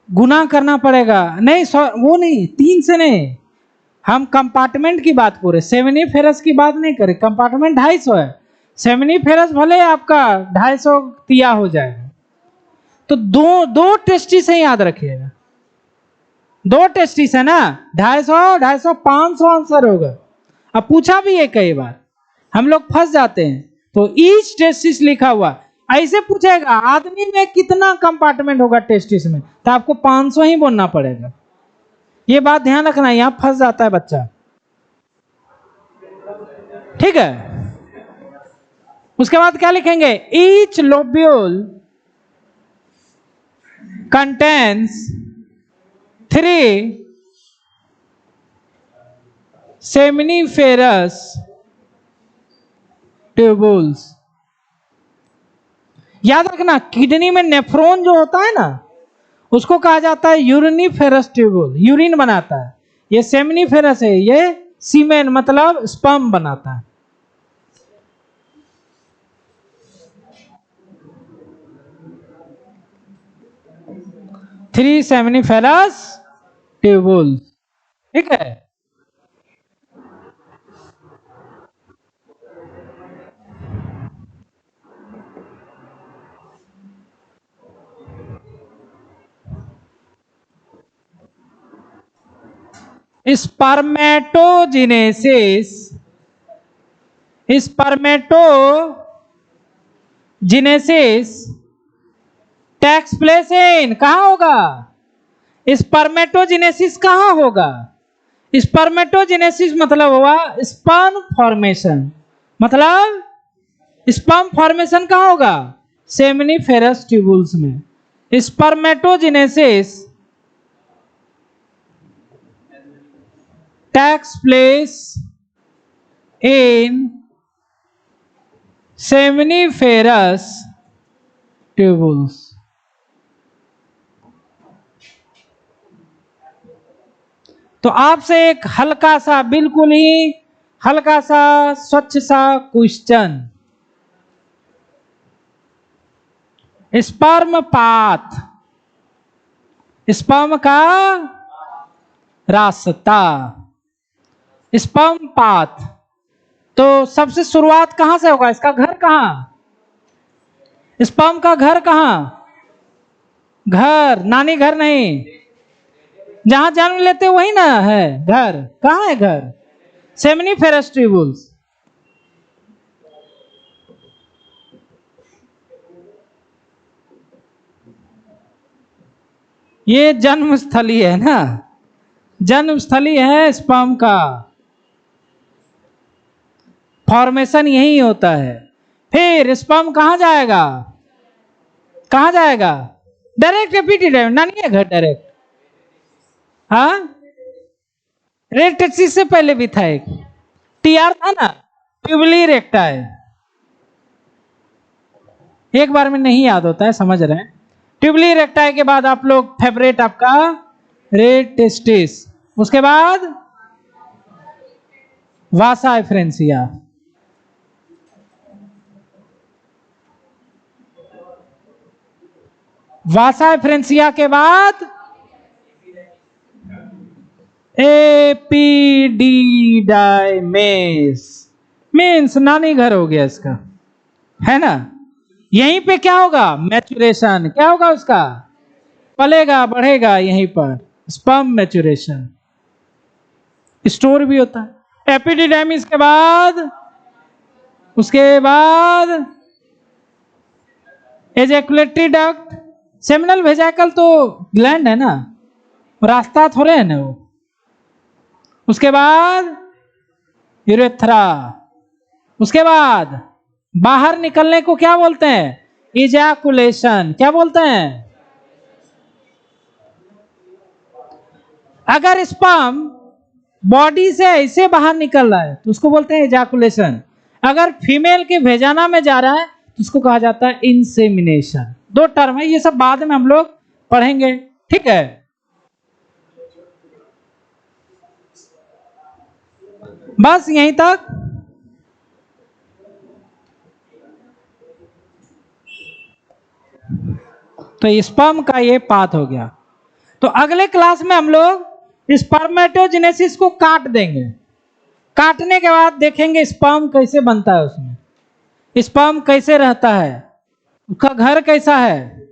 गुना करना पड़ेगा। नहीं वो नहीं, 3 से नहीं, हम कंपार्टमेंट की बात पूरे, सेमिनिफेरस की बात नहीं करें। कंपार्टमेंट 250 है, सेमिनिफेरस भले आपका 250 तिया हो जाएगा। तो दो टेस्टिस है, याद रखिएगा, 2 टेस्टिस है ना, 250 500 आंसर होगा। अब पूछा भी है कई बार, हम लोग फंस जाते हैं। तो ईच टेस्टिस लिखा हुआ, ऐसे पूछेगा आदमी में कितना कंपार्टमेंट होगा टेस्टिस में, तो आपको 500 ही बोलना पड़ेगा। ये बात ध्यान रखना, यहां फंस जाता है बच्चा, ठीक है। उसके बाद क्या लिखेंगे? Each lobule contains 3 seminiferous tubules. याद रखना, किडनी में नेफ्रॉन जो होता है ना, उसको कहा जाता है यूरिनिफेरस ट्यूबुल, यूरिन बनाता है। ये सेमिनिफेरस है, ये सीमेन मतलब स्पर्म बनाता है। 3 सेमिनिफेरस ट्यूबुल्स। ठीक है, spermatogenesis, spermatogenesis takes place in, कहां होगा? स्पर्मेटोजिनेसिस कहां होगा? स्पर्मेटोजिनेसिस मतलब हुआ स्पर्म फॉर्मेशन, मतलब स्पर्म फॉर्मेशन कहां होगा? सेमिनिफेरस ट्यूबुल्स में। Spermatogenesis takes place in seminiferous tubules। तो आपसे एक हल्का सा, बिल्कुल ही हल्का सा स्वच्छ सा क्वेश्चन, स्पर्म पाथ, स्पर्म का रास्ता, स्पर्म पाथ। तो सबसे शुरुआत कहां से होगा? इसका घर कहां? स्पर्म का घर कहां? घर, नानी घर नहीं, जहां जन्म लेते वही ना है घर। कहां है घर? Seminiferous tubules. ये जन्म स्थली है ना, जन्म स्थली है स्पर्म का, फॉर्मेशन यही होता है। फिर स्पर्म कहां जाएगा? कहां जाएगा? डायरेक्ट एपिडिडाइम, नानी है घर डायरेक्ट। हाँ, रेक्टेक्सिस से पहले भी था एक टीआर था ना, ट्यूबुली रेक्टाइल। एक बार में नहीं याद होता है, समझ रहे हैं। ट्यूबुली रेक्टाइल के बाद आप लोग फेवरेट आपका रेड टेस्टिस, उसके बाद वासा एफ्रेंसिया, वासा एफ्रेंसिया के बाद एपिडिडाइमेस, मीन्स नानी घर हो गया इसका, है ना। यहीं पे क्या होगा? मैचुरेशन। क्या होगा उसका? पलेगा, बढ़ेगा यहीं पर, स्पर्म मैचुरेशन। स्टोर भी होता है। एपिडिडाइमिस के बाद, उसके बाद एजेकुलेटरी डक्ट, सेमिनल वेजाइकल तो ग्लैंड है ना, रास्ता थोड़े है ना वो। उसके बाद यूरेथ्रा, उसके बाद बाहर निकलने को क्या बोलते हैं? इजैकुलेशन। क्या बोलते हैं? अगर स्पर्म बॉडी से ऐसे बाहर निकल रहा है तो उसको बोलते हैं इजैकुलेशन। अगर फीमेल के भेजाना में जा रहा है तो उसको कहा जाता है इंसेमिनेशन। दो टर्म है, ये सब बाद में हम लोग पढ़ेंगे, ठीक है। बस यहीं तक। तो स्पर्म का ये पाथ हो गया। तो अगले क्लास में हम लोग स्पर्मेटोजेनेसिस को काट देंगे। काटने के बाद देखेंगे स्पर्म कैसे बनता है, उसमें स्पर्म कैसे रहता है, उसका घर कैसा है,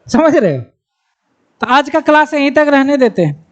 समझ रहे हो। तो आज का क्लास यहीं तक रहने देते हैं।